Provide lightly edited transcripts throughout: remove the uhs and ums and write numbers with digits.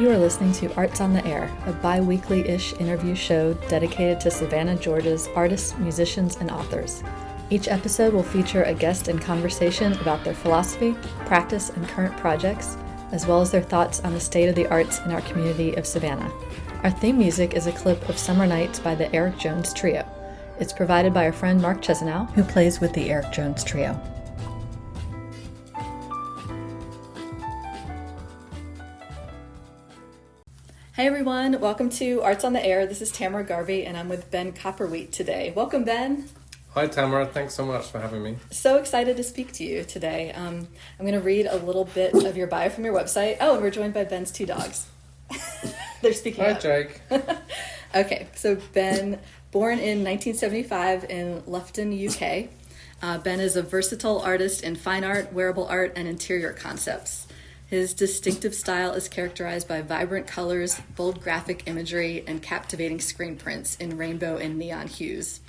You are listening to Arts on the Air, a bi-weekly-ish interview show dedicated to Savannah, Georgia's artists, musicians, and authors. Each episode will feature a guest in conversation about their philosophy, practice, and current projects, as well as their thoughts on the state of the arts in our community of Savannah. Our theme music is a clip of Summer Nights by the Eric Jones Trio. It's provided by our friend Mark Chesanow, who plays with the Eric Jones Trio. Hey everyone, welcome to Arts on the Air. This is Tamara Garvey, and I'm with Ben Copperwheat today. Welcome, Ben. Hi Tamara, thanks so much for having me. So excited to speak to you today. I'm going to read a little bit of your bio from your website. Oh, and we're joined by Ben's two dogs. They're speaking Hi up. Jake. Okay, so Ben, born in 1975 in Luton, UK. Ben is a versatile artist in fine art, wearable art, and interior concepts. His distinctive style is characterized by vibrant colors, bold graphic imagery, and captivating screen prints in rainbow and neon hues.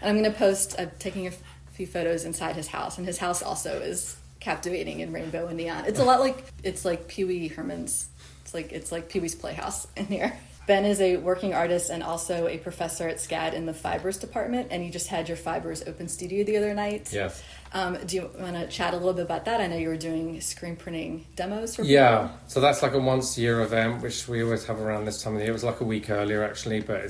And I'm going to post, I'm taking a few photos inside his house, and his house also is captivating in rainbow and neon. It's a lot like, it's like Pee Wee Herman's, it's like Pee Wee's Playhouse in here. Ben is a working artist and also a professor at SCAD in the fibers department, and you just had your fibers open studio the other night. Yes. Do you want to chat a little bit about that? I know you were doing screen printing demos for people. Yeah, so that's like a once a year event, which we always have around this time of the year. It was like a week earlier actually, but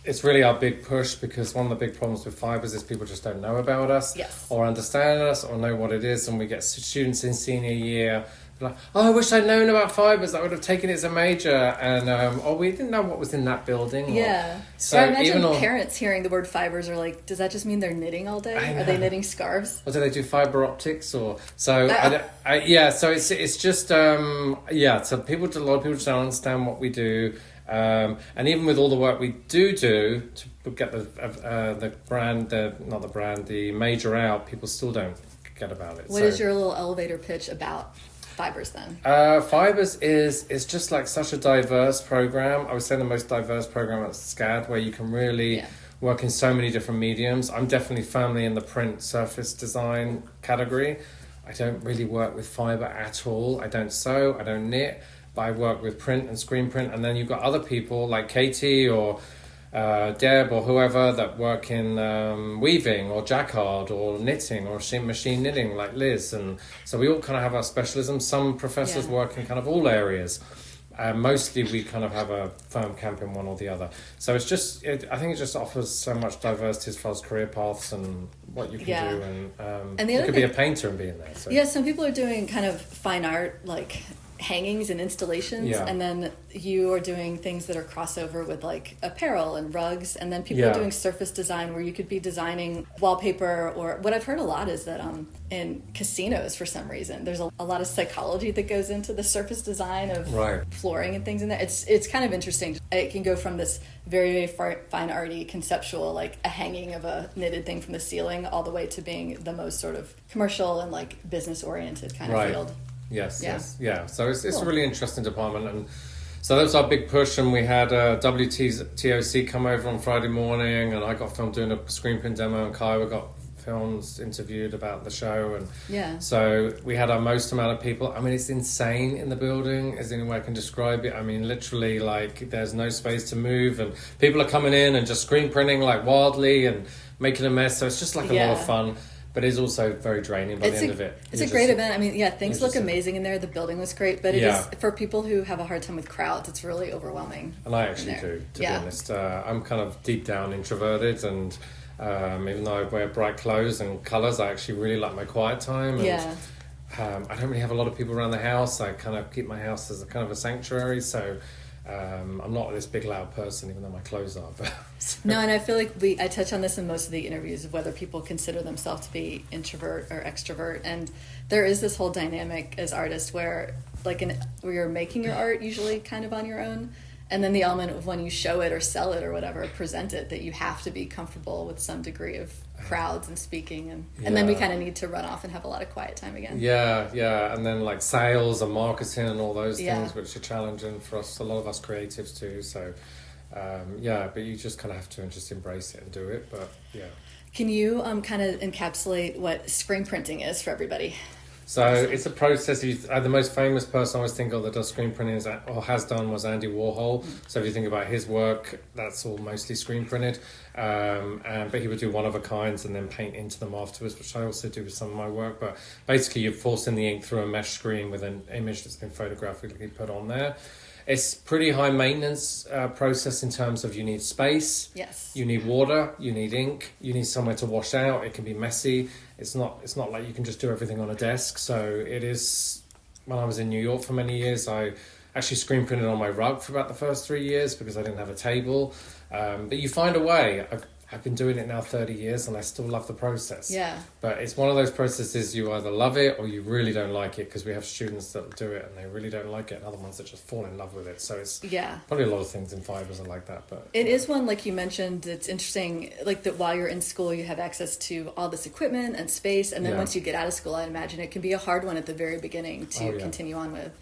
it's really our big push, because one of the big problems with fibers is people just don't know about us, yes, or understand us or know what it is, and we get students in senior year like, oh, I wish I'd known about fibers. I would have taken it as a major, and we didn't know what was in that building. Yeah. So I imagine parents hearing the word fibers are like, does that just mean they're knitting all day? Are they knitting scarves? Or do they do fiber optics? Or so yeah. So it's just So a lot of people just don't understand what we do. And even with all the work we do to get the major out, people still don't get about it. What is your little elevator pitch about fibers then? Fibers is just like such a diverse program. I would say the most diverse program at SCAD, where you can really work in so many different mediums. I'm definitely firmly in the print surface design category. I don't really work with fiber at all. I don't sew, I don't knit, but I work with print and screen print. And then you've got other people like Katie or Deb or whoever that work in weaving or jacquard or knitting or machine knitting like Liz, and so we all kind of have our specialisms. Some professors work in kind of all areas. Mostly we kind of have a firm camp in one or the other. So it's just, I think it just offers so much diversity as far as career paths and what you can do, and you could be a painter and be in there. So. Yeah, some people are doing kind of fine art like hangings and installations, and then you are doing things that are crossover with like apparel and rugs, and then people are doing surface design where you could be designing wallpaper. Or what I've heard a lot is that in casinos, for some reason, there's a lot of psychology that goes into the surface design of flooring and things in there. It's kind of interesting. It can go from this very, very fine arty conceptual, like a hanging of a knitted thing from the ceiling, all the way to being the most sort of commercial and like business oriented kind of field. Yes. So it's a really interesting department, and so that was our big push. And we had WTOC come over on Friday morning, and I got filmed doing a screen print demo, and Kiowa got films interviewed about the show, and so we had our most amount of people. I mean, it's insane in the building, is the only way I can describe it. I mean, literally, like, there's no space to move, and people are coming in and just screen printing like wildly and making a mess. So it's just like a lot of fun. But it's also very draining by the end of it. It's a great event. I mean, things look amazing in there. The building was great, but it is, for people who have a hard time with crowds, it's really overwhelming. And I actually do, to be honest. I'm kind of deep down introverted, and even though I wear bright clothes and colours, I actually really like my quiet time. And, I don't really have a lot of people around the house. I kind of keep my house as a kind of a sanctuary, so I'm not this big loud person, even though my clothes are. But No, and I feel like I touch on this in most of the interviews of whether people consider themselves to be introvert or extrovert, and there is this whole dynamic as artists where where you're making your art usually kind of on your own, and then the element of when you show it or sell it or whatever, present it, that you have to be comfortable with some degree of crowds and speaking, and then we kind of need to run off and have a lot of quiet time again. And then like sales and marketing and all those things, which are challenging for us, a lot of us creatives too. So but you just kind of have to just embrace it and do it. But can you kind of encapsulate what screen printing is for everybody? So it's a process. The most famous person I always think of that does screen printing or has done was Andy Warhol. So if you think about his work, that's all mostly screen printed. But he would do one of a kinds and then paint into them afterwards, which I also do with some of my work. But basically, you're forcing the ink through a mesh screen with an image that's been photographically put on there. It's pretty high maintenance process in terms of you need space, yes, you need water, you need ink, you need somewhere to wash out. It can be messy. It's not like you can just do everything on a desk. So it is. When I was in New York for many years, I actually screen printed on my rug for about the first 3 years because I didn't have a table. But you find a way. I've been doing it now 30 years and I still love the process. Yeah. But it's one of those processes you either love it or you really don't like it, because we have students that do it and they really don't like it and other ones that just fall in love with it. So it's probably a lot of things in fibers are like that. But it is one, like you mentioned, it's interesting, like that while you're in school you have access to all this equipment and space, and then once you get out of school, I imagine it can be a hard one at the very beginning to continue on with.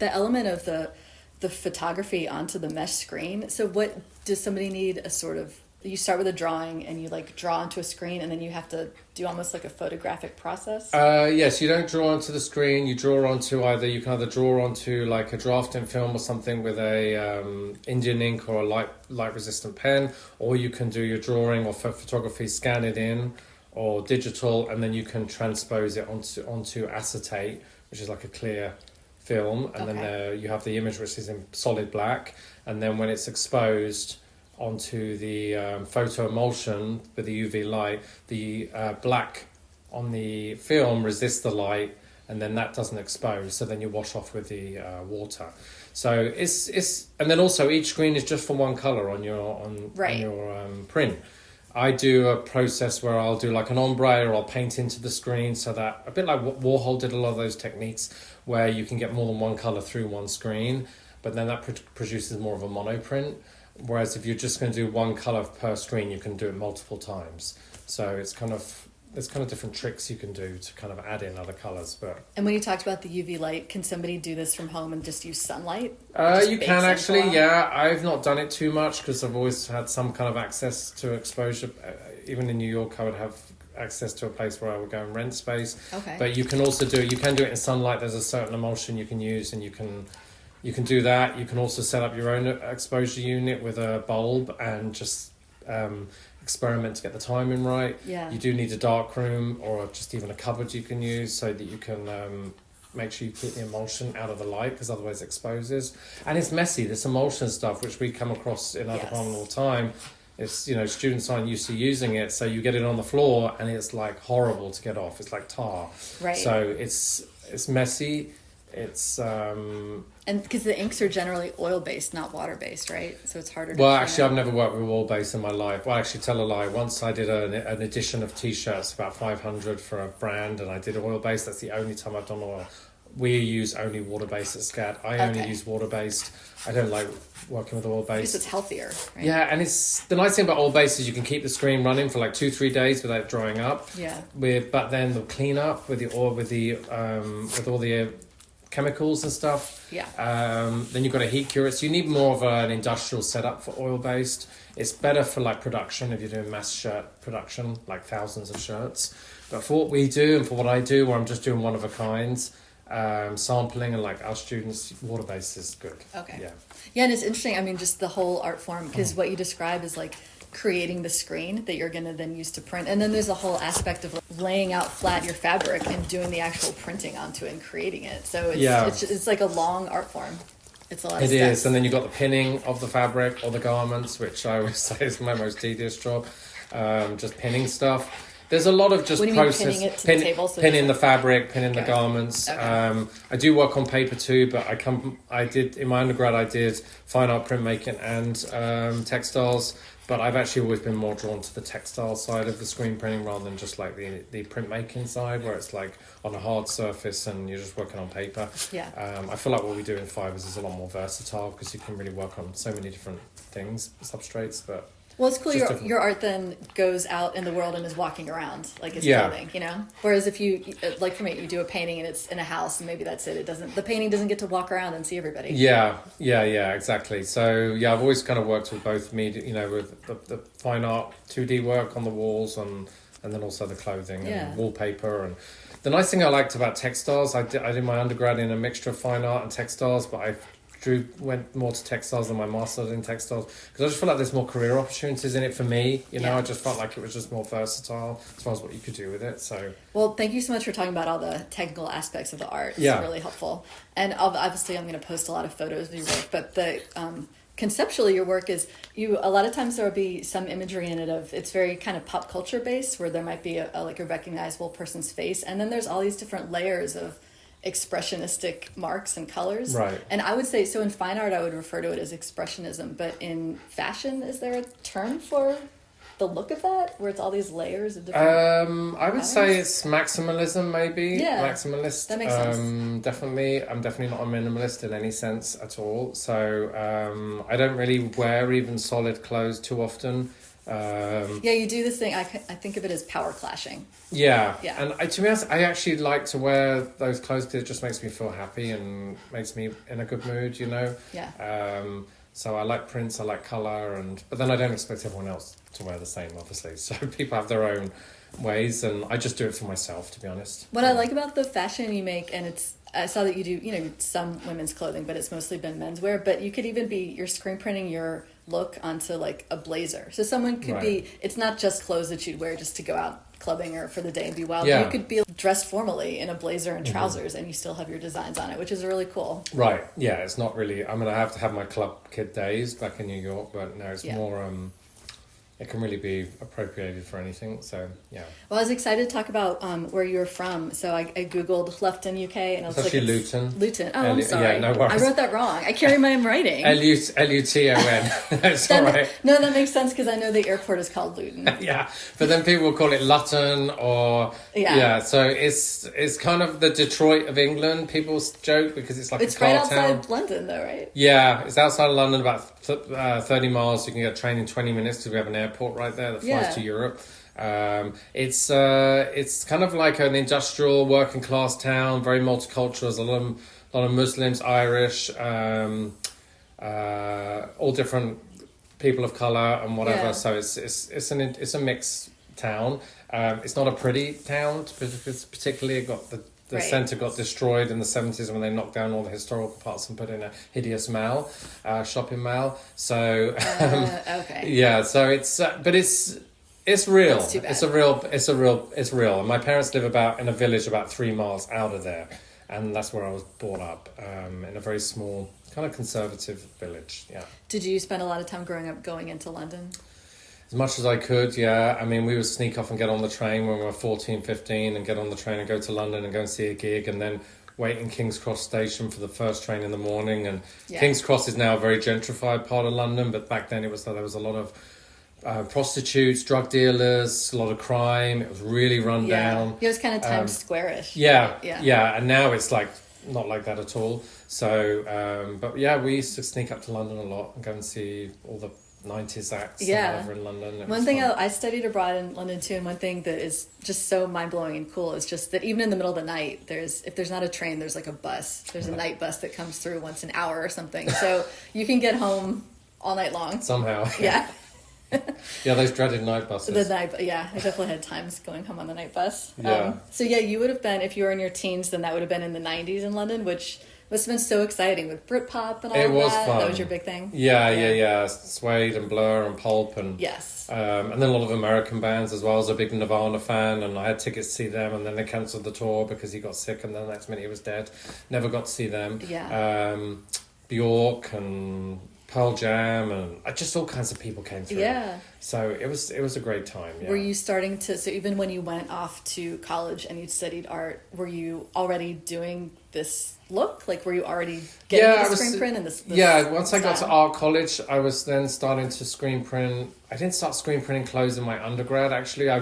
The element of the photography onto the mesh screen. So what does somebody need a sort of, you start with a drawing and you like draw onto a screen and then you have to do almost like a photographic process? Yes, you don't draw onto the screen. You draw onto you can either draw onto like a drafting film or something with a Indian ink or a light resistant pen, or you can do your drawing or photography, scan it in, or digital, and then you can transpose it onto acetate, which is like a clear film, and then you have the image which is in solid black, and then when it's exposed onto the photo emulsion with the UV light, the black on the film resists the light, and then that doesn't expose. So then you wash off with the water. So it's and then also each screen is just for one color on your print. I do a process where I'll do like an ombre, or I'll paint into the screen, so that a bit like what Warhol did, a lot of those techniques where you can get more than one color through one screen, but then that produces more of a monoprint. Whereas if you're just going to do one color per screen, you can do it multiple times. So there's kind of different tricks you can do to kind of add in other colors. And when you talked about the UV light, can somebody do this from home and just use sunlight? You can actually, yeah. I've not done it too much because I've always had some kind of access to exposure. Even in New York, I would have access to a place where I would go and rent space. Okay. But you can also do it in sunlight. There's a certain emulsion you can use, and you can do that. You can also set up your own exposure unit with a bulb and just experiment to get the timing right. Yeah. You do need a dark room or just even a cupboard you can use so that you can make sure you keep the emulsion out of the light, because otherwise it exposes. And it's messy. This emulsion stuff, which we come across in our department all the time, it's, students aren't used to using it, so you get it on the floor and it's like horrible to get off. It's like tar. Right. So it's messy. It's and because the inks are generally oil based, not water based, right? So it's harder to actually I've never worked with oil based in my life. Well, actually, tell a lie, once I did an edition of t-shirts, about 500 for a brand, and I did oil based. That's the only time I've done oil. We use only water based at SCAD. I only use water based. I don't like working with oil based. Because it's healthier, right? Yeah, and it's the nice thing about oil based is you can keep the screen running for like 2-3 days without drying up. Yeah. But then the clean up with the oil with all the chemicals and stuff. Yeah. Then you've got a heat cure it. So you need more of an industrial setup for oil based. It's better for like production if you're doing mass shirt production, like thousands of shirts. But for what we do and for what I do, where I'm just doing one of a kinds, sampling, and like our students, water based is good. Okay. Yeah, and it's interesting. I mean, just the whole art form, because what you describe is like creating the screen that you're going to then use to print, and then there's a whole aspect of laying out flat your fabric and doing the actual printing onto it and creating it. So it's like a long art form. It's a lot of steps. It is, and then you've got the pinning of the fabric or the garments, which I always say is my most tedious job. Just pinning stuff. There's a lot of just process. Pinning it to the table, so pinning the fabric, pinning the garments. Okay. I do work on paper too, but I did in my undergrad. I did fine art printmaking and textiles. But I've actually always been more drawn to the textile side of the screen printing rather than just like the printmaking side, where it's like on a hard surface and you're just working on paper. Yeah. I feel like what we do in fibers is a lot more versatile because you can really work on so many different things, substrates. But well, it's cool. Your art then goes out in the world and is walking around like it's clothing, Whereas if you, like for me, you do a painting and it's in a house and maybe that's it. The painting doesn't get to walk around and see everybody. Yeah, exactly. So I've always kind of worked with both media, with the fine art 2D work on the walls and then also the clothing and wallpaper and The nice thing I liked about textiles, I did my undergrad in a mixture of fine art and textiles, but I went more to textiles than my master's in textiles because I just felt like there's more career opportunities in it for me. I just felt like it was just more versatile as far as what you could do with it. So, well, thank you so much for talking about all the technical aspects of the art. It's really helpful. And obviously, I'm going to post a lot of photos of your work, but the conceptually, your work is a lot of times there will be some imagery in it of it's very kind of pop culture based, where there might be a recognizable person's face, and then there's all these different layers of expressionistic marks and colors. Right. And I would say, so in fine art, I would refer to it as expressionism, but in fashion, is there a term for the look of that, where it's all these layers of different I would say it's maximalism, maybe. Yeah, maximalist. That makes sense. Definitely. I'm definitely not a minimalist in any sense at all. So I don't really wear even solid clothes too often. You do this thing. I think of it as power clashing. Yeah. And to be honest, I actually like to wear those clothes because it just makes me feel happy and makes me in a good mood, Yeah. So I like prints, I like colour, but then I don't expect everyone else to wear the same, obviously. So people have their own ways, and I just do it for myself, to be honest. What I like about the fashion you make, and I saw that you do, some women's clothing, but it's mostly been menswear, but you could even you're screen printing your look onto like a blazer. So someone could it's not just clothes that you'd wear just to go out clubbing or for the day and be wild. You could be dressed formally in a blazer and trousers and you still have your designs on it, which is really cool. Right. Yeah, it's not really, I have to have my club kid days back in New York, but no, it's more it can really be appropriated for anything. So, yeah. Well, I was excited to talk about where you were from. So I Googled Luton, UK, and I was actually Luton. Luton. Oh, I'm sorry. Yeah, no worries. I wrote that wrong. I carry my own writing. Luton. That's all right. No, that makes sense because I know the airport is called Luton. Yeah, but then people will call it Luton or... Yeah, so it's kind of the Detroit of England. People joke because it's like a car town. It's right outside London though, right? Yeah, it's outside of London, about 30 miles. You can get a train in 20 minutes because we have an airport right there that flies to Europe. It's kind of like an industrial working class town, very multicultural. There's a lot of Muslims, Irish, all different people of color and whatever. Yeah. So it's a mixed town. It's not a pretty town because particularly it got the centre got destroyed in the 70s when they knocked down all the historical parts and put in a hideous mall, shopping mall. So yeah, so it's real. That's too bad. It's real. And my parents live in a village about 3 miles out of there, and that's where I was brought up, in a very small, kind of conservative village. Yeah. Did you spend a lot of time growing up going into London? As much as I could, yeah. We would sneak off and get on the train when we were 14, 15 and get on the train and go to London and go and see a gig and then wait in King's Cross station for the first train in the morning. And King's Cross is now a very gentrified part of London, but back then there was a lot of prostitutes, drug dealers, a lot of crime. It was really run down. It was kind of Times Square-ish. Yeah. And now it's like not like that at all. So, but yeah, we used to sneak up to London a lot and go and see all the 90s acts over in London. One thing I studied abroad in London too, and one thing that is just so mind-blowing and cool is just that even in the middle of the night, if there's not a train, there's like a bus. There's a night bus that comes through once an hour or something. So you can get home all night long. Somehow. Yeah. Yeah, those dreaded night buses. I definitely had times going home on the night bus. Yeah. So yeah, you would have been, if you were in your teens, then that would have been in the 90s in London, which must have been so exciting with Britpop and all it of was that. Fun. That was your big thing? Yeah. Suede and Blur and Pulp and... Yes. And then a lot of American bands as well. I was a big Nirvana fan and I had tickets to see them and then they cancelled the tour because he got sick and then the next minute he was dead. Never got to see them. Yeah. Bjork and Pearl Jam and just all kinds of people came through. Yeah. So it was a great time. Yeah. Were you starting to, so even when you went off to college and you studied art, were you already doing this look? Like, were you already getting the screen print and this once style? I got to art college, I was then starting to screen print. I didn't start screen printing clothes in my undergrad, actually. I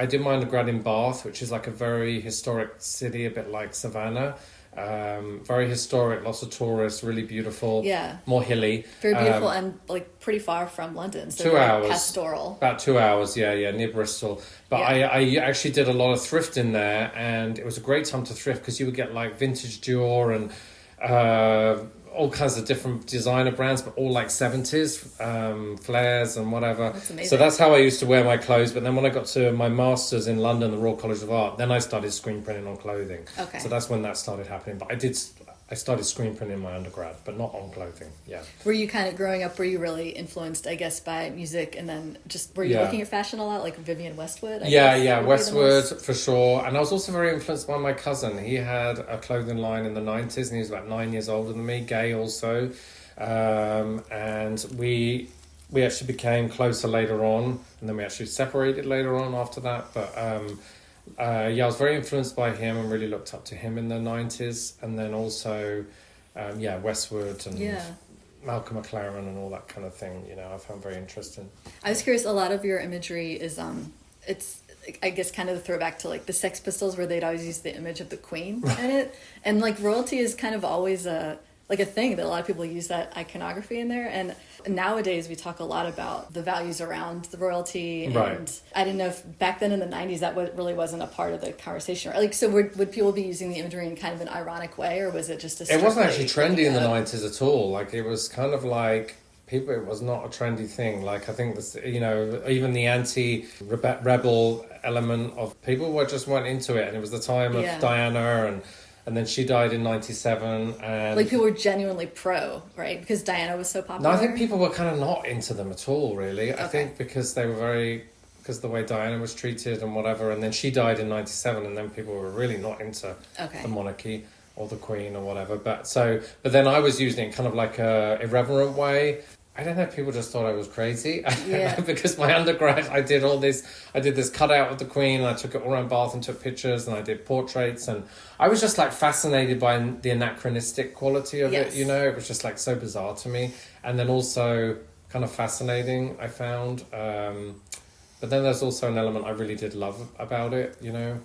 did my undergrad in Bath, which is like a very historic city, a bit like Savannah. Very historic, lots of tourists, really beautiful. Yeah. More hilly. Very beautiful and like pretty far from London. So 2 hours. Pastoral. About 2 hours, near Bristol. But I actually did a lot of thrifting there and it was a great time to thrift because you would get like vintage Dior and all kinds of different designer brands, but all like 70s, flares and whatever. That's amazing. So that's how I used to wear my clothes. But then when I got to my master's in London, the Royal College of Art, then I started screen printing on clothing. Okay. So that's when that started happening. But I started screen printing in my undergrad, but not on clothing. Yeah. Were you kind of growing up, were you really influenced, I guess, by music, and then just were you looking at fashion a lot, like Vivienne Westwood? I guess, Westwood for sure. And I was also very influenced by my cousin. He had a clothing line in the 90s, and he was about 9 years older than me, gay also. And we actually became closer later on, and then we actually separated later on after that. But I was very influenced by him and really looked up to him in the 90s. And then also, Westwood and Malcolm McLaren and all that kind of thing, I found very interesting. I was curious, a lot of your imagery is, it's, I guess, kind of the throwback to like the Sex Pistols, where they'd always use the image of the Queen in it. And like royalty is kind of always a thing that a lot of people use that iconography in there. And nowadays we talk a lot about the values around the royalty. And right. I didn't know if back then in the 90s that really wasn't a part of the conversation. Like, so would people be using the imagery in kind of an ironic way, or was it just It wasn't actually trendy in the 90s at all. Like, it was kind of like people, it was not a trendy thing. Like, I think this, even the anti-rebel element of people weren't into it. And it was the time of Diana and then she died in 97, and like people were genuinely pro, right? Because Diana was so popular. No, I think people were kind of not into them at all, really. Okay. I think because they were because the way Diana was treated and whatever, and then she died in 97, and then people were really not into the monarchy or the Queen or whatever. But then I was using it kind of like a irreverent way. I don't know if people just thought I was crazy. Because my undergrad, I did this cutout of the Queen, and I took it all around Bath and took pictures, and I did portraits, and I was just like fascinated by the anachronistic quality of it, It was just like so bizarre to me. And then also kind of fascinating, I found. But then there's also an element I really did love about it,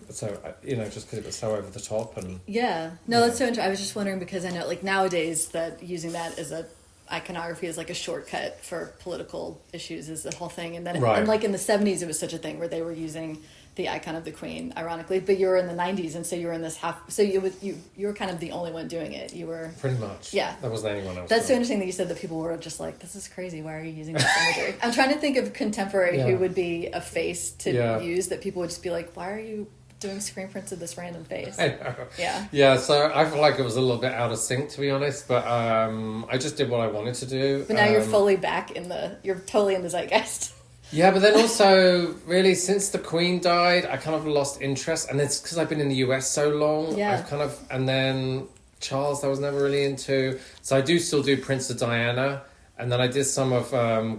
So, just because it was so over the top. And that's so interesting. I was just wondering, because I know like nowadays that using that as a iconography is like a shortcut for political issues is the whole thing. And then and like in the 70s it was such a thing where they were using the icon of the Queen ironically, but you were in the 90s, and so you were in this you were kind of the only one doing it. You were pretty much there wasn't anyone else. That's so interesting that you said that people were just like, this is crazy, why are you using this imagery? I'm trying to think of contemporary who would be a face to use that people would just be like, why are you doing screen prints of this random face? I know. So I feel like it was a little bit out of sync, to be honest, but I just did what I wanted to do. But now you're fully back you're totally in the zeitgeist. Yeah, but then also, really, since the Queen died, I kind of lost interest, and it's because I've been in the US so long. And then Charles I was never really into, so I still do prints of Diana, and then I did some of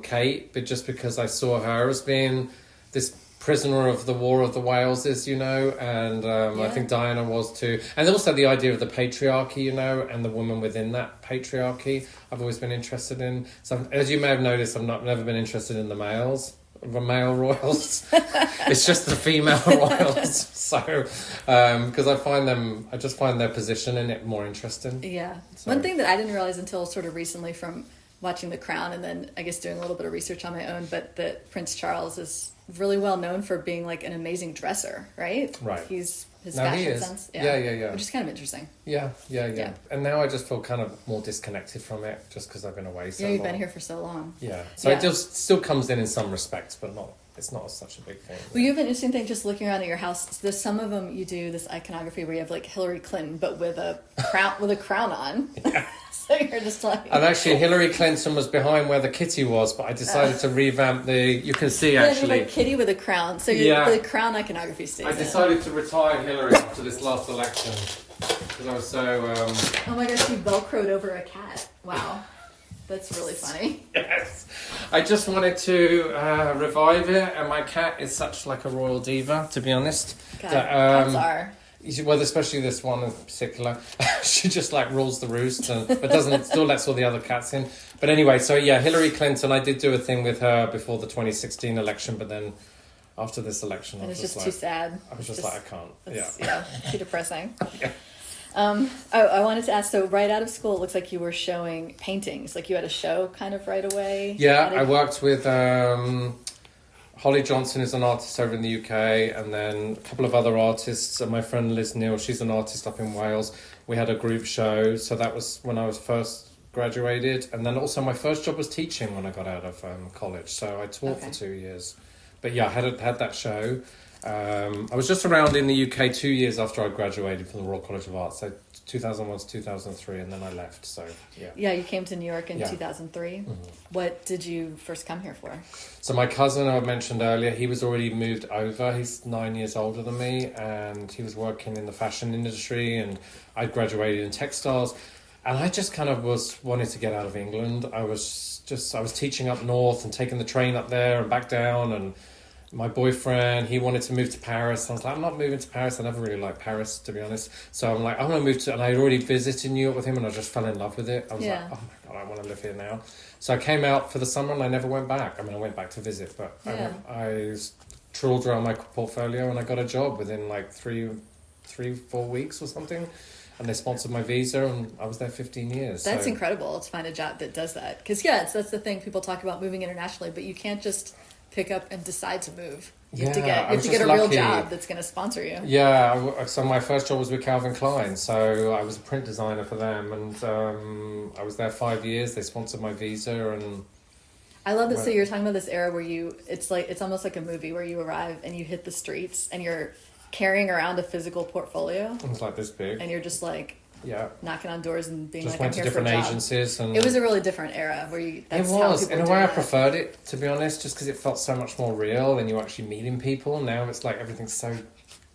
Kate, but just because I saw her as being this prisoner of the War of the Waleses, and I think Diana was too. And also the idea of the patriarchy, and the woman within that patriarchy, I've always been interested in. So as you may have noticed, I've never been interested in the male royals. It's just the female royals. So, because I just find their position in it more interesting. Yeah. So. One thing that I didn't realize until sort of recently from watching The Crown, and then I guess doing a little bit of research on my own, but that Prince Charles is really well known for being like an amazing dresser, right? Right. His fashion sense. Yeah. Which is kind of interesting. Yeah. And now I just feel kind of more disconnected from it, just because I've been away so long. Yeah, you've been here for so long. Yeah. So it just still comes in some respects, but it's not such a big thing. Well, you have an interesting thing just looking around at your house. There's some of them you do this iconography where you have like Hillary Clinton, but with a crown on. Yeah. So you're just like... And actually, Hillary Clinton was behind where the kitty was, but I decided to revamp you can see actually... like kitty with a crown. So the crown iconography stays I decided to retire Hillary after this last election, because I was so... Oh my gosh, you Velcroed over a cat. Wow. That's really funny. Yes. I just wanted to revive it, and my cat is such like a royal diva, to be honest. God, cats are... Well, especially this one in particular, she just like rules the roost, but still lets all the other cats in. But anyway, so Hillary Clinton, I did do a thing with her before the 2016 election, but then after this election, I was just too sad. I was just like, I can't. Too depressing. Yeah. I wanted to ask, so right out of school, it looks like you were showing paintings, like you had a show kind of right away. Yeah, I worked with Holly Johnson is an artist over in the UK, and then a couple of other artists. My friend Liz Neal, she's an artist up in Wales. We had a group show, so that was when I was first graduated. And then also my first job was teaching when I got out of college, so I taught for 2 years. But yeah, I had that show. I was just around in the UK 2 years after I graduated from the Royal College of Art, so 2001 to 2003, and then I left, so yeah. Yeah, you came to New York in 2003. Mm-hmm. What did you first come here for? So my cousin I mentioned earlier, he was already moved over. He's 9 years older than me, and he was working in the fashion industry, and I graduated in textiles. And I just kind of wanted to get out of England. I was teaching up north and taking the train up there and back down, and my boyfriend, he wanted to move to Paris. I was like, I'm not moving to Paris. I never really liked Paris, to be honest. So I'm like, I'm going to move to... And I had already visited New York with him, and I just fell in love with it. I was like, oh my God, I want to live here now. So I came out for the summer, and I never went back. I mean, I went back to visit, but I trawled around my portfolio, and I got a job within like 4 weeks or something. And they sponsored my visa, and I was there 15 years. That's incredible to find a job that does that. Because, that's the thing. People talk about moving internationally, but you can't just pick up and decide to move. You have to get a real job that's going to sponsor you. Yeah, so my first job was with Calvin Klein. So I was a print designer for them, and I was there 5 years. They sponsored my visa, and I love this. So you're talking about this era where it's almost like a movie where you arrive and you hit the streets and you're carrying around a physical portfolio. It's like this big. And you're just like knocking on doors and being just like, I'm here for a job. Just went to different agencies. And it was a really different era where you... It was. In a way, I preferred it, to be honest, just because it felt so much more real and you're actually meeting people. Now it's like everything's so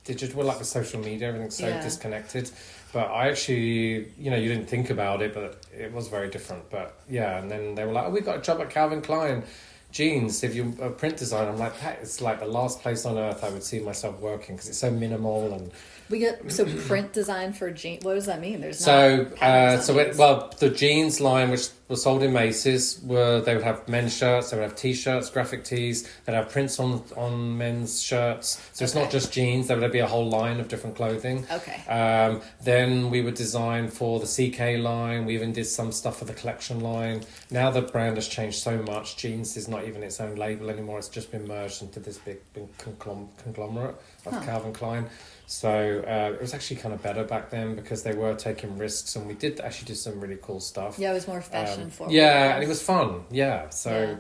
digital, like with social media, everything's so disconnected. But I actually, you didn't think about it, but it was very different. But and then they were like, we got a job at Calvin Klein. Jeans, if you're a print designer, I'm like, that is like the last place on earth I would see myself working because it's so minimal. And we get print design for jeans. What does that mean? There's the jeans line, which was sold in Macy's, they would have men's shirts, they would have t-shirts, graphic tees, they'd have prints on men's shirts. So it's not just jeans. There would be a whole line of different clothing. Okay. Then we would design for the CK line. We even did some stuff for the collection line. Now the brand has changed so much. Jeans is not even its own label anymore. It's just been merged into this big conglomerate of Calvin Klein. So it was actually kind of better back then because they were taking risks, and we did actually do some really cool stuff. Yeah, it was more fashion forward. Yeah, and it was fun. Yeah, so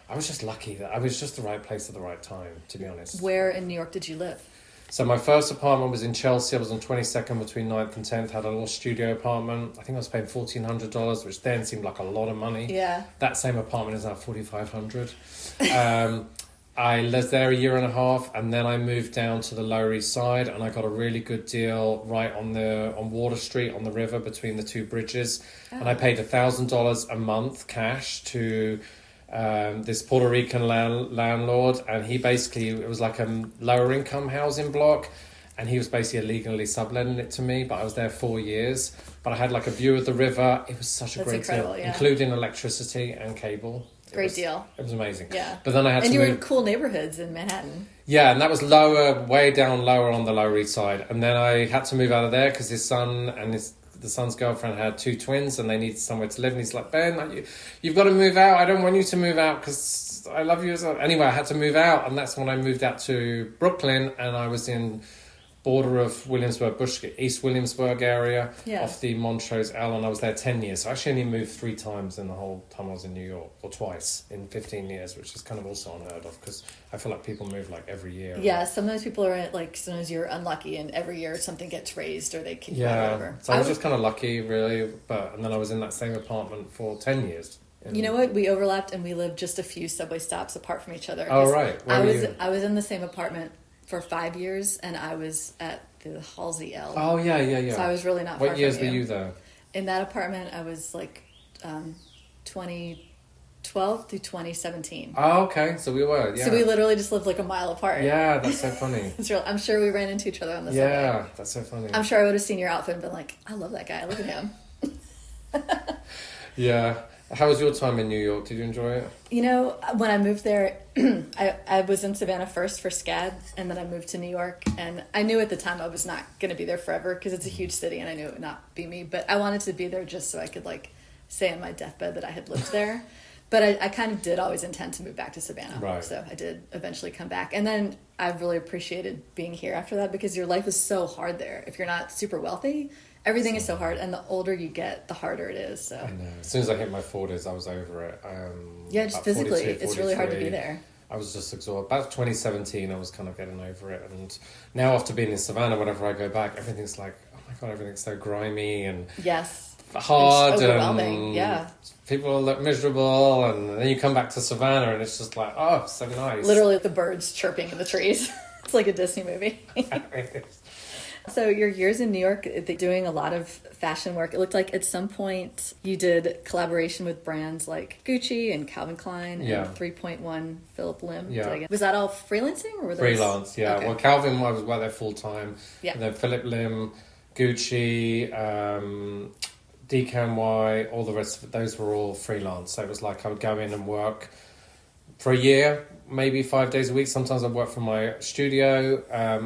I was just lucky that I was just the right place at the right time, to be honest. Where in New York did you live? So my first apartment was in Chelsea. I was on 22nd between 9th and 10th. Had a little studio apartment. I think I was paying $1,400, which then seemed like a lot of money. Yeah. That same apartment is now $4,500. I lived there a year and a half, and then I moved down to the Lower East Side, and I got a really good deal right on Water Street on the river between the two bridges. Oh. And I paid $1,000 a month cash to this Puerto Rican landlord, and he basically, it was like a lower income housing block, and he was basically illegally subletting it to me, but I was there 4 years. But I had like a view of the river. It was such a great deal, including electricity and cable. Great deal. It was amazing. Yeah. But then I had to move. And you were in cool neighborhoods in Manhattan. Yeah, and that was way down lower on the Lower East Side. And then I had to move out of there because his son and the son's girlfriend had two twins and they needed somewhere to live. And he's like, Ben, you've got to move out. I don't want you to move out because I love you as well. Anyway, I had to move out. And that's when I moved out to Brooklyn, and I was in border of Williamsburg, East Williamsburg area off the Montrose L, and I was there 10 years. So I actually only moved 3 times in the whole time I was in New York, or twice in 15 years, which is kind of also unheard of because I feel like people move like every year. Yeah, sometimes people are like, sometimes you're unlucky and every year something gets raised or they kick you out or whatever. So I was just kind of lucky really, and then I was in that same apartment for 10 years. You know what? We overlapped and we lived just a few subway stops apart from each other. Oh, right. I was in the same apartment for 5 years, and I was at the Halsey L. Oh, yeah. So I was really not far from you. What years were you there? In that apartment, I was like 2012 through 2017. Oh, okay. So we were, So we literally just lived like a mile apart. Yeah, that's so funny. It's real. I'm sure we ran into each other on the subway. Yeah, that's so funny. I'm sure I would have seen your outfit and been like, I love that guy. Look at him. Yeah. How was your time in New York? Did you enjoy it? You know, when I moved there, I was in Savannah first for SCAD, and then I moved to New York. And I knew at the time I was not going to be there forever because it's a huge city, and I knew it would not be me. But I wanted to be there just so I could, like, say on my deathbed that I had lived there. But I kind of did always intend to move back to Savannah. Right. So I did eventually come back. And then I really appreciated being here after that because your life is so hard there. If you're not super wealthy, Everything is so hard, and the older you get, the harder it is. So I know. As soon as I hit my 40s, I was over it. Yeah, just physically, 42, it's really hard to be there. I was just exhausted. About 2017, I was kind of getting over it. And now after being in Savannah, whenever I go back, everything's like, oh my God, everything's so grimy and yes, hard. It's overwhelming, and yeah. People look miserable. And then you come back to Savannah and it's just like, oh, so nice. Literally the birds chirping in the trees. It's like a Disney movie. So your years in New York, doing a lot of fashion work. It looked like at some point you did collaboration with brands like Gucci and Calvin Klein and 3.1 Philip Lim. Yeah. Was that all freelancing or were those... Freelance, yeah. Okay. Well, Calvin, I was there full time. Yeah. And then Philip Lim, Gucci, DKNY, all the rest of it, those were all freelance. So it was like I would go in and work for a year, maybe 5 days a week. Sometimes I'd work from my studio,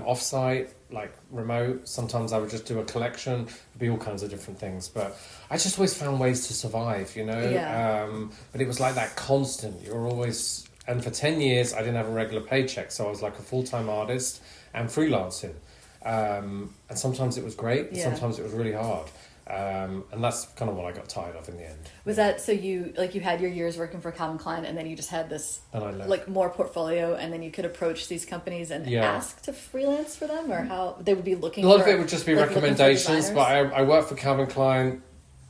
off-site, like remote. Sometimes I would just do a collection. It'd be all kinds of different things. But I just always found ways to survive, you know? Yeah. But it was like that constant. You're always... And for 10 years, I didn't have a regular paycheck. So I was like a full-time artist and freelancing. And sometimes it was great. Yeah. Sometimes it was really hard. And that's kind of what I got tired of in the end. Was that so you had your years working for Calvin Klein and then you just had this like more portfolio and then you could approach these companies and ask to freelance for them or how they would be looking? A lot of it would just be recommendations, but I worked for Calvin Klein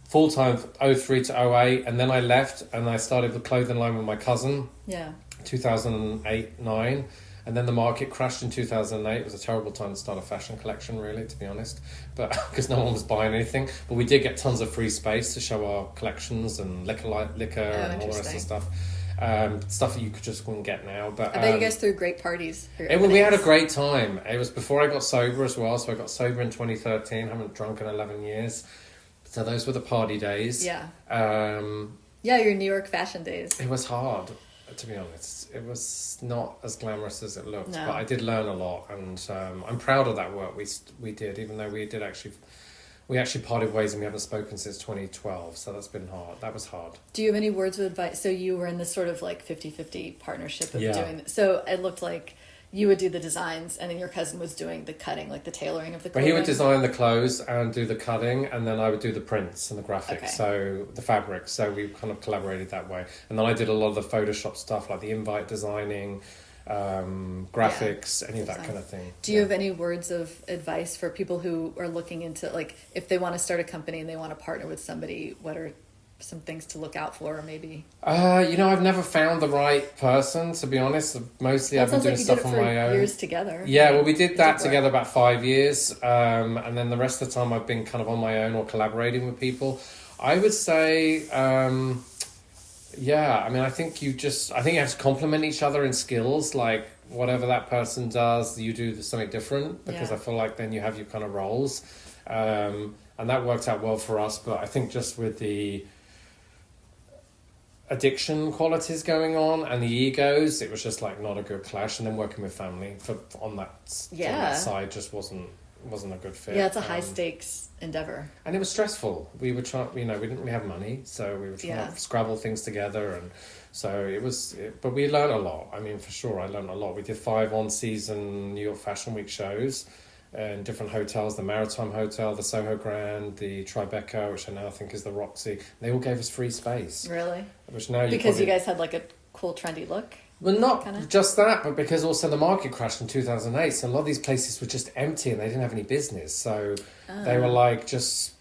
full time from 03 to 08 and then I left and I started the clothing line with my cousin. Yeah. 2008-09. And then the market crashed in 2008. It was a terrible time to start a fashion collection, really, to be honest. But because no one was buying anything. But we did get tons of free space to show our collections and liquor and all the rest of the stuff. Stuff that you just wouldn't get now. But I bet you guys threw great parties. We had a great time. It was before I got sober as well. So I got sober in 2013. Haven't drunk in 11 years. So those were the party days. Yeah. Your New York fashion days. It was hard. To be honest, it was not as glamorous as it looked, no. But I did learn a lot, and I'm proud of that work we did. Even though we actually parted ways and we haven't spoken since 2012, so that's been hard. That was hard. Do you have any words of advice? So you were in this sort of like 50-50 partnership of doing this. So it looked like you would do the designs and then your cousin was doing the cutting, like the tailoring of the clothing. But he would design the clothes and do the cutting, and then I would do the prints and the graphics, so the fabric. So we kind of collaborated that way. And then I did a lot of the Photoshop stuff, like the invite designing, graphics, any of that kind of thing. Do you have any words of advice for people who are looking into, like, if they want to start a company and they want to partner with somebody, what are some things to look out for, or maybe? I've never found the right person, to be honest. Mostly I've been doing stuff on my own. Years together. Yeah, well, we did that together about 5 years, and then the rest of the time I've been kind of on my own or collaborating with people. I would say, I think you have to complement each other in skills, like whatever that person does, you do something different, because I feel like then you have your kind of roles, and that worked out well for us. But I think just with the addiction qualities going on and the egos, it was just like not a good clash. And then working with family on that side just wasn't a good fit. Yeah, it's a high stakes endeavor, and it was stressful. We were trying, we didn't really have money, so we were trying to scrabble things together, and so but we learned a lot. I mean, for sure, I learned a lot. We did 5 on-season New York Fashion Week shows in different hotels, the Maritime Hotel, the Soho Grand, the Tribeca, which I now think is the Roxy. They all gave us free space. Really? Which now you guys had like a cool trendy look? Well, not just that, but because also the market crashed in 2008, so a lot of these places were just empty and they didn't have any business. So they were like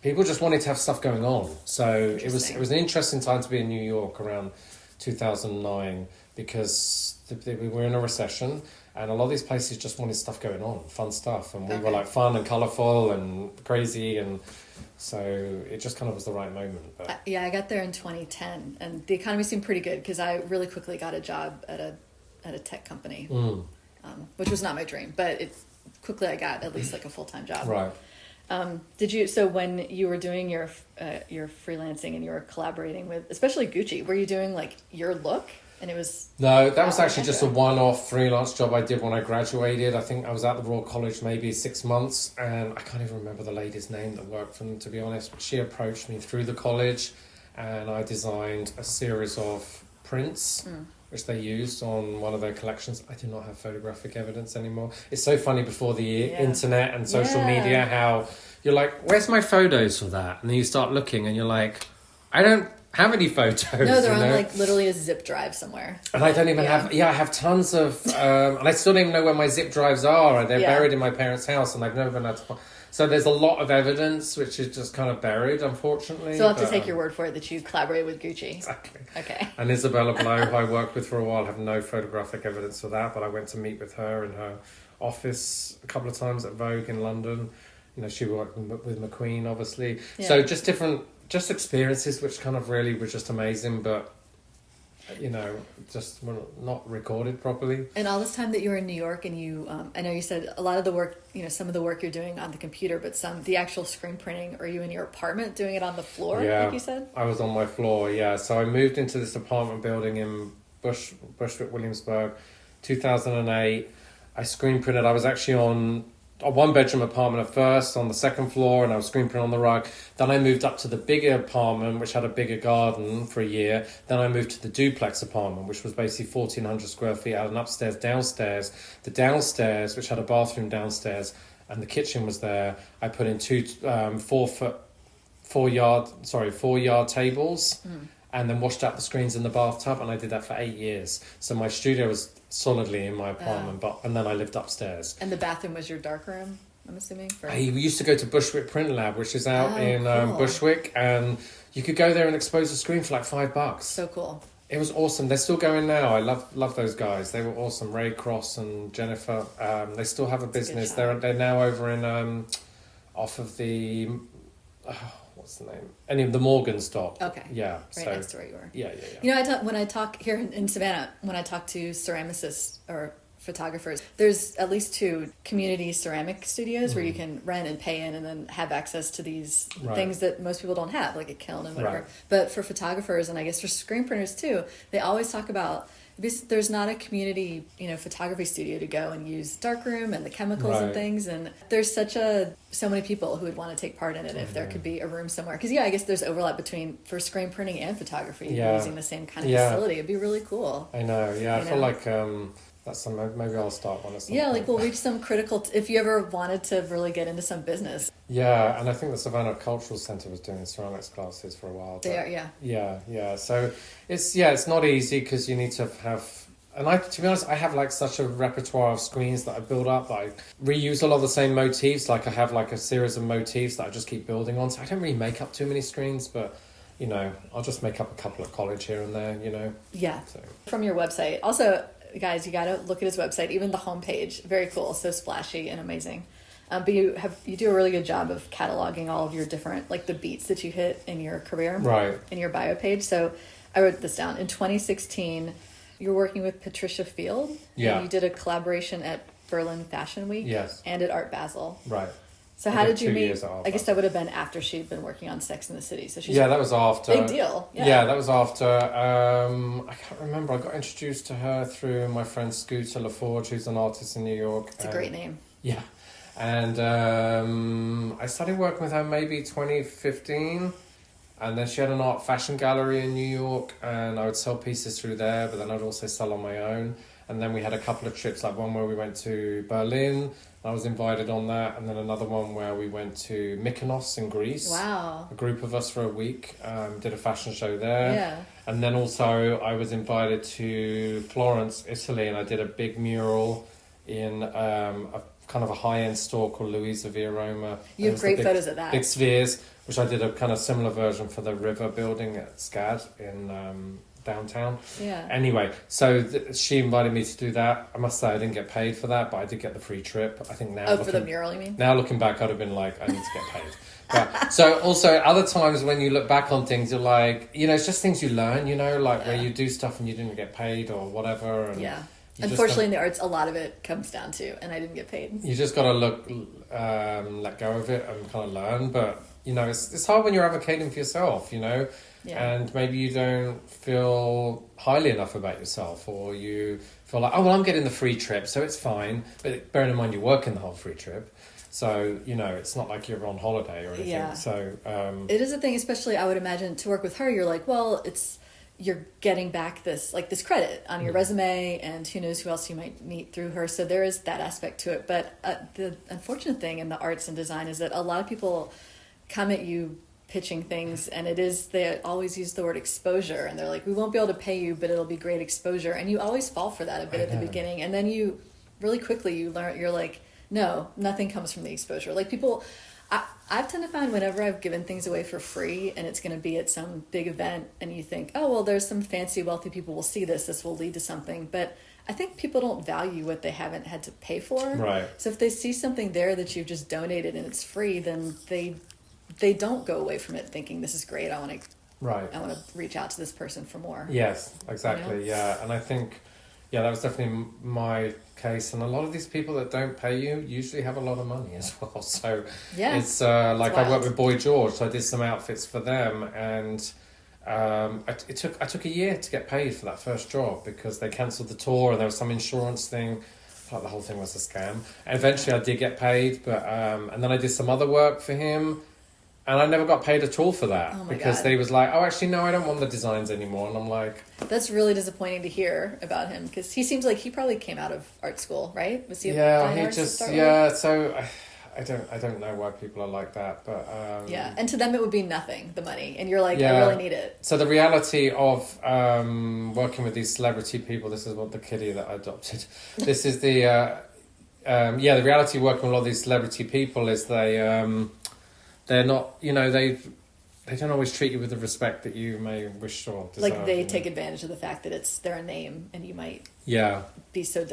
people just wanted to have stuff going on. So it was an interesting time to be in New York around 2009 because we were in a recession. And a lot of these places just wanted stuff going on, fun stuff. And we were like fun and colourful and crazy. And so it just kind of was the right moment. But. I got there in 2010 and the economy seemed pretty good because I really quickly got a job at a tech company, which was not my dream. But I got at least like a full-time job. Right. So when you were doing your freelancing and you were collaborating with, especially Gucci, were you doing like your look? And it was... No, that was actually just a one-off freelance job I did when I graduated. I think I was at the Royal College maybe 6 months, and I can't even remember the lady's name that worked for them, to be honest. But she approached me through the college, and I designed a series of prints which they used on one of their collections. I do not have photographic evidence anymore. It's so funny before the internet and social media how you're like, where's my photos for that? And then you start looking and you're like, I don't have any photos. No, they're on like literally a zip drive somewhere. And I don't even have, I have tons of, and I still don't even know where my zip drives are. They're buried in my parents' house and I've never been able to find. So there's a lot of evidence which is just kind of buried, unfortunately. So I'll have to take your word for it that you collaborate with Gucci. Exactly. Okay. And Isabella Blow, who I worked with for a while, have no photographic evidence for that, but I went to meet with her in her office a couple of times at Vogue in London. You know, she worked with McQueen, obviously. Yeah. So just different, just experiences which kind of really were just amazing, but you know, just were not recorded properly. And all this time that you were in New York and you, I know you said a lot of the work, you know, some of the work you're doing on the computer, but the actual screen printing, are you in your apartment doing it on the floor, like you said? I was on my floor, yeah. So I moved into this apartment building in Bushwick, Williamsburg, 2008. I screen printed, I was actually on a one-bedroom apartment at first on the second floor, and I was screen printing on the rug. Then I moved up to the bigger apartment, which had a bigger garden for a year. Then I moved to the duplex apartment, which was basically 1,400 square feet, had an upstairs, downstairs. The downstairs, which had a bathroom downstairs, and the kitchen was there, I put in two 4-yard tables, and then washed out the screens in the bathtub, and I did that for 8 years. So my studio was solidly in my apartment, and then I lived upstairs. And the bathroom was your dark room, I'm assuming? I used to go to Bushwick Print Lab, which is out in Bushwick, and you could go there and expose a screen for like $5. So cool. It was awesome. They're still going now. I love those guys. They were awesome. Ray Cross and Jennifer. They still have a business. They're now over in off of the what's the name? Any of the Morgan stop. Okay. Yeah. Right next to where you were. Yeah. You know, when I talk here in Savannah, when I talk to ceramicists or photographers, there's at least 2 community ceramic studios where you can rent and pay in and then have access to these things that most people don't have, like a kiln and whatever. But for photographers, and I guess for screen printers too, they always talk about there's not a community, you know, photography studio to go and use darkroom and the chemicals and things, and there's so many people who would want to take part in it if there could be a room somewhere, because I guess there's overlap between for screen printing and photography using the same kind of facility. It'd be really cool. I know. I feel like that's maybe I'll start one or something. Like we'll reach some critical if you ever wanted to really get into some business. And I think the Savannah Cultural Centre was doing ceramics classes for a while. They are, yeah. So it's not easy because you need to have. And to be honest, I have like such a repertoire of screens that I build up that I reuse a lot of the same motifs. Like I have like a series of motifs that I just keep building on. So I don't really make up too many screens, but you know, I'll just make up a couple at college here and there, you know. Yeah. So. From your website. Also, guys, you got to look at his website, even the homepage. Very cool, so splashy and amazing. But you do a really good job of cataloging all of your different, like the beats that you hit in your career, in your bio page. So I wrote this down. In 2016, you were working with Patricia Field. Yeah. And you did a collaboration at Berlin Fashion Week. Yes. And at Art Basel. Right. So how did you meet? I guess that would have been after she'd been working on Sex and the City. So that was after. Big deal. Yeah, that was after. I can't remember. I got introduced to her through my friend Scooter LaForge, who's an artist in New York. It's a great name. Yeah. And I started working with her maybe 2015. And then she had an art fashion gallery in New York, and I would sell pieces through there, but then I'd also sell on my own. And then we had a couple of trips, like one where we went to Berlin. I was invited on that, and then another one where we went to Mykonos in Greece. Wow. A group of us for a week, did a fashion show there. Yeah. And then also I was invited to Florence, Italy, and I did a big mural in a kind of a high-end store called Luisa Via Roma. You have great photos of that. Big spheres, which I did a kind of similar version for the River building at SCAD in downtown. Yeah. Anyway, so she invited me to do that. I must say I didn't get paid for that, but I did get the free trip. I think now. For the mural, you mean? Now looking back, I'd have been like, I need to get paid. But so also other times when you look back on things, you're like, you know, it's just things you learn, you know, like where you do stuff and you didn't get paid or whatever. And unfortunately, in the arts, a lot of it comes down to, and I didn't get paid. You just got to let go of it and kind of learn. But, you know, it's hard when you're advocating for yourself, you know, and maybe you don't feel highly enough about yourself, or you feel like, oh, well, I'm getting the free trip, so it's fine. But bearing in mind, you're working the whole free trip. So, you know, it's not like you're on holiday or anything. Yeah. So, it is a thing, especially I would imagine to work with her, you're like, well, you're getting back this credit on your resume, and who knows who else you might meet through her. So there is that aspect to it. But the unfortunate thing in the arts and design is that a lot of people come at you pitching things, and they always use the word exposure, and they're like, we won't be able to pay you, but it'll be great exposure. And you always fall for that a bit at the beginning, and then you really quickly you learn, you're like, no, nothing comes from the exposure. Like people, I tend to find whenever I've given things away for free and it's going to be at some big event, and you think, oh, well, there's some fancy, wealthy people will see this will lead to something. But I think people don't value what they haven't had to pay for. Right. So if they see something there that you've just donated and it's free, then they don't go away from it thinking, this is great, I want to reach out to this person for more. Yes, exactly. You know? Yeah. And I think, that was definitely my case. And a lot of these people that don't pay you usually have a lot of money as well. So it's like I worked with Boy George, so I did some outfits for them, and I took a year to get paid for that first job because they cancelled the tour and there was some insurance thing. Like the whole thing was a scam. And eventually I did get paid, but and then I did some other work for him. And I never got paid at all for that because they was like, oh, actually, no, I don't want the designs anymore. And I'm like... That's really disappointing to hear about him because he seems like he probably came out of art school, right? Was he so I don't know why people are like that, but... and to them it would be nothing, the money. And you're like, I really need it. So the reality of working with these celebrity people, this is what the kitty that I adopted. This is the... the reality of working with a lot of these celebrity people is they're not, they don't always treat you with the respect that you may wish or deserve. Like they take advantage of the fact that they're a name, and you might be so,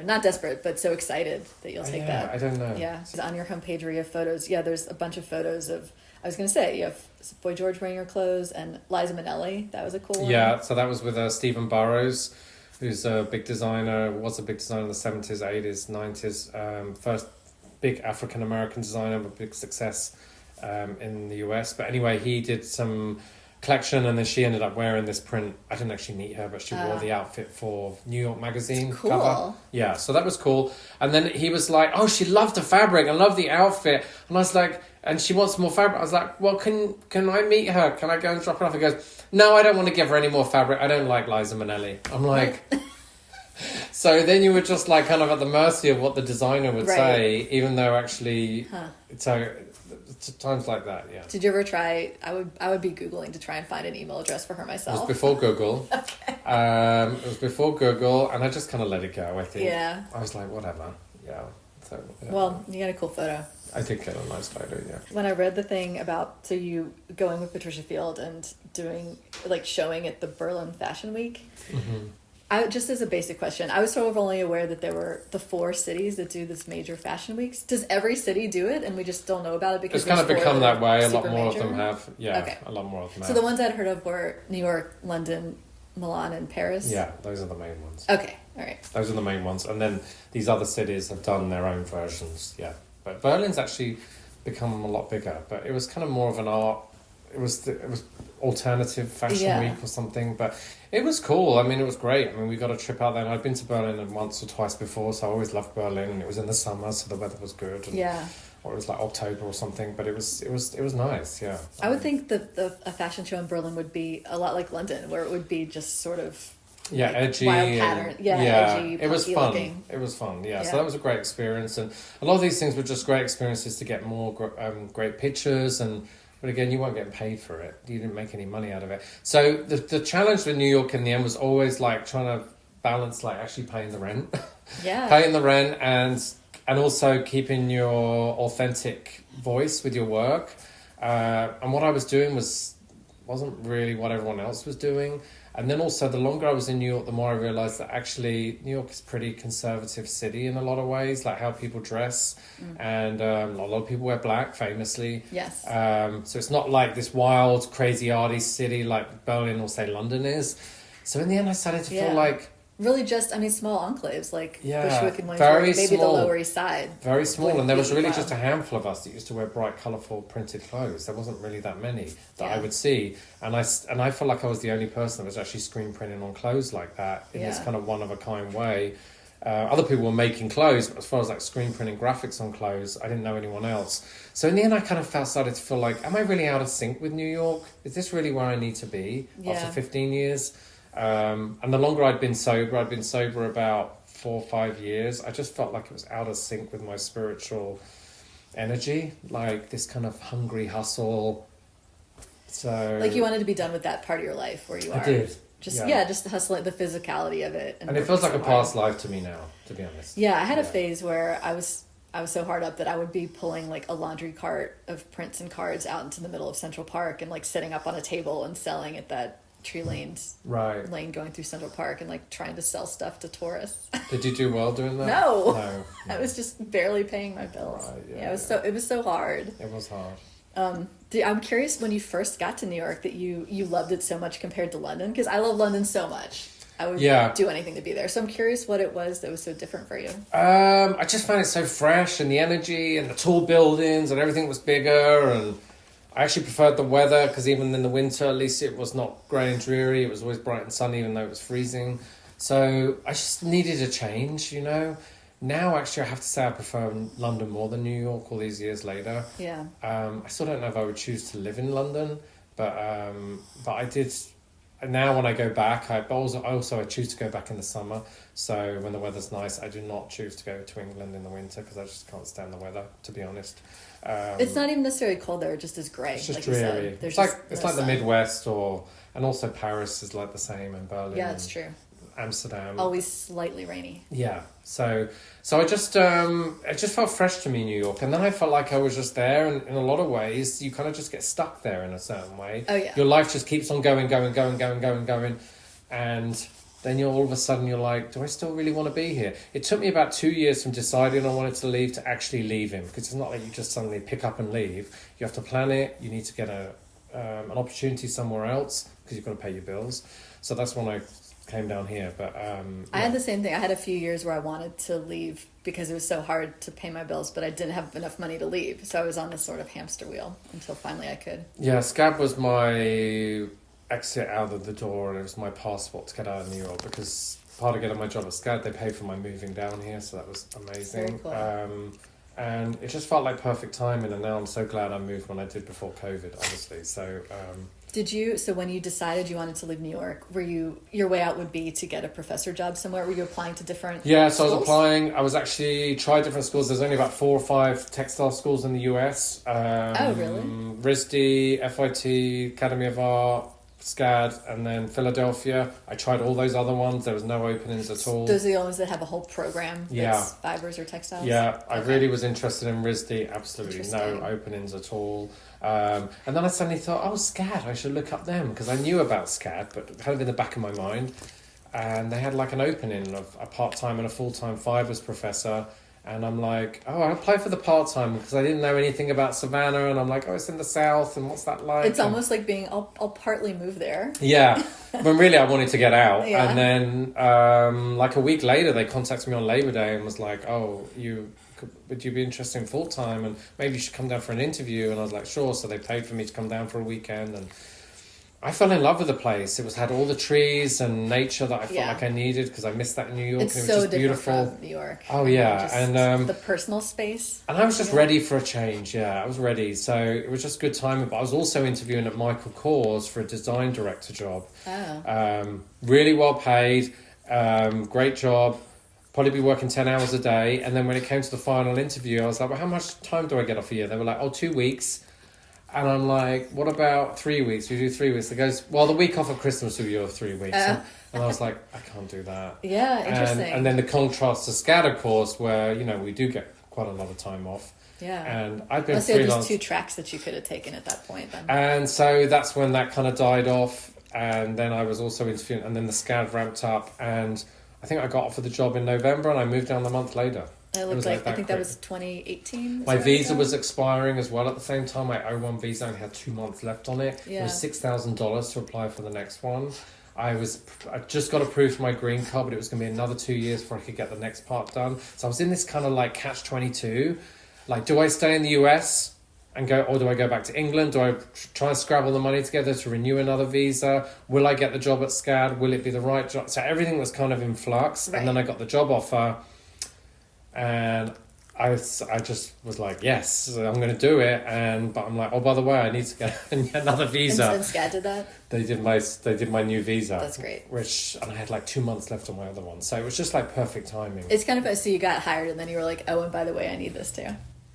not desperate, but so excited that you'll take that. I don't know. Yeah. So on your homepage where you have photos, there's a bunch of photos of, I was going to say, you have Boy George wearing your clothes and Liza Minnelli. That was a cool one. Yeah, so that was with Stephen Burrows, who's a big designer, was a big designer in the 70s, 80s, 90s. First big African-American designer with big success in the US. But anyway, he did some collection, and then she ended up wearing this print. I didn't actually meet her, but she wore the outfit for New York Magazine cover. Yeah, so that was cool. And then he was like, oh, she loved the fabric and loved the outfit. And I was like, and she wants more fabric. I was like, well, can I meet her? Can I go and drop it off? He goes, no, I don't want to give her any more fabric. I don't like Liza Minnelli. I'm like... So then you were just like kind of at the mercy of what the designer would say, even though actually... So... times like that, yeah. Did you ever try? I would be Googling to try and find an email address for her myself. It was before Google. Okay. It was before Google, and I just kind of let it go. I think. Yeah. I was like, whatever. Yeah. So. Yeah. Well, you got a cool photo. I did get a nice photo. Yeah. When I read the thing about you going with Patricia Field and doing showing at the Berlin Fashion Week. Mm-hmm. Just as a basic question, I was sort of only aware that there were the 4 cities that do this major fashion weeks. Does every city do it, and we just don't know about it because it's kind of become that way? A lot more major? of them have. Yeah, okay. A lot more of them have. So the ones I'd heard of were New York, London, Milan, and Paris? Yeah, those are the main ones. Okay, all right. Those are the main ones. And then these other cities have done their own versions, yeah. But Berlin's actually become a lot bigger, but it was kind of more of an art... It was alternative fashion week or something, but it was cool. I mean, it was great. I mean, we got a trip out there, and I'd been to Berlin once or twice before, so I always loved Berlin, and it was in the summer, so the weather was good. And, or it was like October or something, but it was nice. Yeah. I would think that a fashion show in Berlin would be a lot like London, where it would be just sort of edgy, wild pattern. Edgy. It was fun. Looking. It was fun. Yeah. So that was a great experience, and a lot of these things were just great experiences to get more great pictures and. But again, you weren't getting paid for it. You didn't make any money out of it. So the challenge with New York in the end was always like trying to balance like actually paying the rent. Yeah. Paying the rent and also keeping your authentic voice with your work. And what I was doing wasn't really what everyone else was doing. And then also, the longer I was in New York, the more I realised that actually New York is a pretty conservative city in a lot of ways, like how people dress. And a lot of people wear black, famously. Yes. So it's not like this wild, crazy, arty city like Berlin or, say, London is. So in the end, I started to feel like... Really just, small enclaves like Bushwick and very maybe small, the Lower East Side. Very small, and there was really just a handful of us that used to wear bright, colourful printed clothes. There wasn't really that many that I would see. And I felt like I was the only person that was actually screen printing on clothes like that in this kind of one-of-a-kind way. Other people were making clothes, but as far as like screen printing graphics on clothes, I didn't know anyone else. So in the end, I kind of started to feel like, am I really out of sync with New York? Is this really where I need to be after 15 years? And the longer I'd been sober about 4 or 5 years, I just felt like it was out of sync with my spiritual energy, like this kind of hungry hustle. So like you wanted to be done with that part of your life where you are. I did. Just the hustle, the physicality of it. And it feels like a past life to me now, to be honest. Yeah, I had a phase where I was so hard up that I would be pulling like a laundry cart of prints and cards out into the middle of Central Park and like setting up on a table and selling at that tree lane going through Central Park and like trying to sell stuff to tourists. Did you do well doing that? No. I was just barely paying my bills. Right, it was so hard. It was hard. I'm curious when you first got to New York that you loved it so much compared to London, because I love London so much. I would do anything to be there. So I'm curious what it was that was so different for you. I just found it so fresh, and the energy and the tall buildings and everything was bigger, and I actually preferred the weather because even in the winter, at least it was not grey and dreary. It was always bright and sunny, even though it was freezing. So I just needed a change, you know. Now, actually, I have to say I prefer London more than New York all these years later. Yeah. I still don't know if I would choose to live in London, but I did. Now, when I go back, I choose to go back in the summer. So when the weather's nice, I do not choose to go to England in the winter because I just can't stand the weather, to be honest. It's not even necessarily cold there; it just is grey. It's just like dreary. It's like the Midwest, and also Paris is like the same, and Berlin. Yeah, it's true. Amsterdam. Always slightly rainy. Yeah. So I just it just felt fresh to me, New York, and then I felt like I was just there, and in a lot of ways, you kind of just get stuck there in a certain way. Oh yeah. Your life just keeps on going, and then all of a sudden you're like, do I still really want to be here? It took me about 2 years from deciding I wanted to leave to actually leaving, because it's not like you just suddenly pick up and leave. You have to plan it. You need to get an opportunity somewhere else because you've got to pay your bills. So that's when I came down here. But I had the same thing. I had a few years where I wanted to leave because it was so hard to pay my bills, but I didn't have enough money to leave, so I was on this sort of hamster wheel until finally I could. Yeah, SCAD was my exit out of the door, and it was my passport to get out of New York, because part of getting my job at SCAD, they paid for my moving down here, so that was amazing. Very cool. And it just felt like perfect timing, and now I'm so glad I moved when I did before COVID, obviously. So so when you decided you wanted to leave New York, your way out would be to get a professor job somewhere? Were you applying to different schools? I was applying. I was actually tried different schools. There's only about 4 or 5 textile schools in the US. Oh, really? RISD, FIT, Academy of Art, SCAD, and then Philadelphia. I tried all those other ones. There was no openings at all. Those are the only ones that have a whole program that's fibers or textiles? Yeah, I really was interested in RISD. Absolutely no openings at all. And then I suddenly thought, SCAD, I should look up them, because I knew about SCAD, but kind of in the back of my mind. And they had like an opening of a part-time and a full-time fibers professor. And I'm like, I applied for the part-time because I didn't know anything about Savannah. And I'm like, it's in the South, and what's that like? It's almost like being, I'll partly move there. Yeah, when really I wanted to get out. Yeah. And then like a week later, they contacted me on Labor Day and was like, would you be interested in full-time? And maybe you should come down for an interview. And I was like, sure. So they paid for me to come down for a weekend, and I fell in love with the place. It had all the trees and nature that I felt like I needed, because I missed that in New York. It's and it so was just beautiful from New York. Oh yeah, and the personal space. And I was just ready for a change. Yeah, I was ready. So it was just good timing. But I was also interviewing at Michael Kors for a design director job. Oh. Really well paid. Great job. Probably be working 10 hours a day. And then when it came to the final interview, I was like, well, how much time do I get off a year? They were like, 2 weeks. And I'm like, what about 3 weeks? We do 3 weeks. It goes, well, the week off of Christmas will be your 3 weeks. And I was like, I can't do that. Yeah, interesting. And then the contrast to SCAD, of course, where, we do get quite a lot of time off. Yeah. And I've been freelance. There's 2 tracks that you could have taken at that point then. And so that's when that kind of died off. And then I was also interviewing, and then the SCAD ramped up. And I think I got offered the job in November, and I moved down a month later. It looked like I think that was 2018. My visa was expiring as well at the same time. My O1 visa only had 2 months left on it. Yeah. It was $6,000 to apply for the next one. I just got approved for my green card, but it was going to be another 2 years before I could get the next part done. So I was in this kind of like catch-22. Like, do I stay in the US and go, or do I go back to England? Do I try and scrabble the money together to renew another visa? Will I get the job at SCAD? Will it be the right job? So everything was kind of in flux. Right. And then I got the job offer, and I just was like, yes, I'm going to do it. But I'm like, oh, by the way, I need to get another visa. And SCAD did that? They did my new visa. That's great. And I had like 2 months left on my other one. So it was just like perfect timing. It's kind of, so you got hired and then you were like, oh, and by the way, I need this too.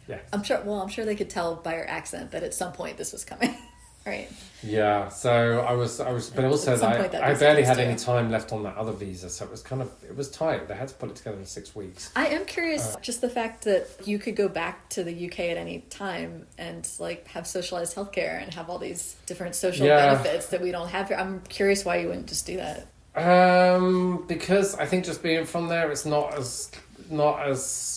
Yeah. I'm sure they could tell by your accent that at some point this was coming. Right. Yeah. So I was, but also I barely had any time left on that other visa. So it was tight. They had to put it together in 6 weeks. I am curious, just the fact that you could go back to the UK at any time and like have socialized healthcare and have all these different social benefits that we don't have here. I'm curious why you wouldn't just do that. Because I think just being from there, it's not as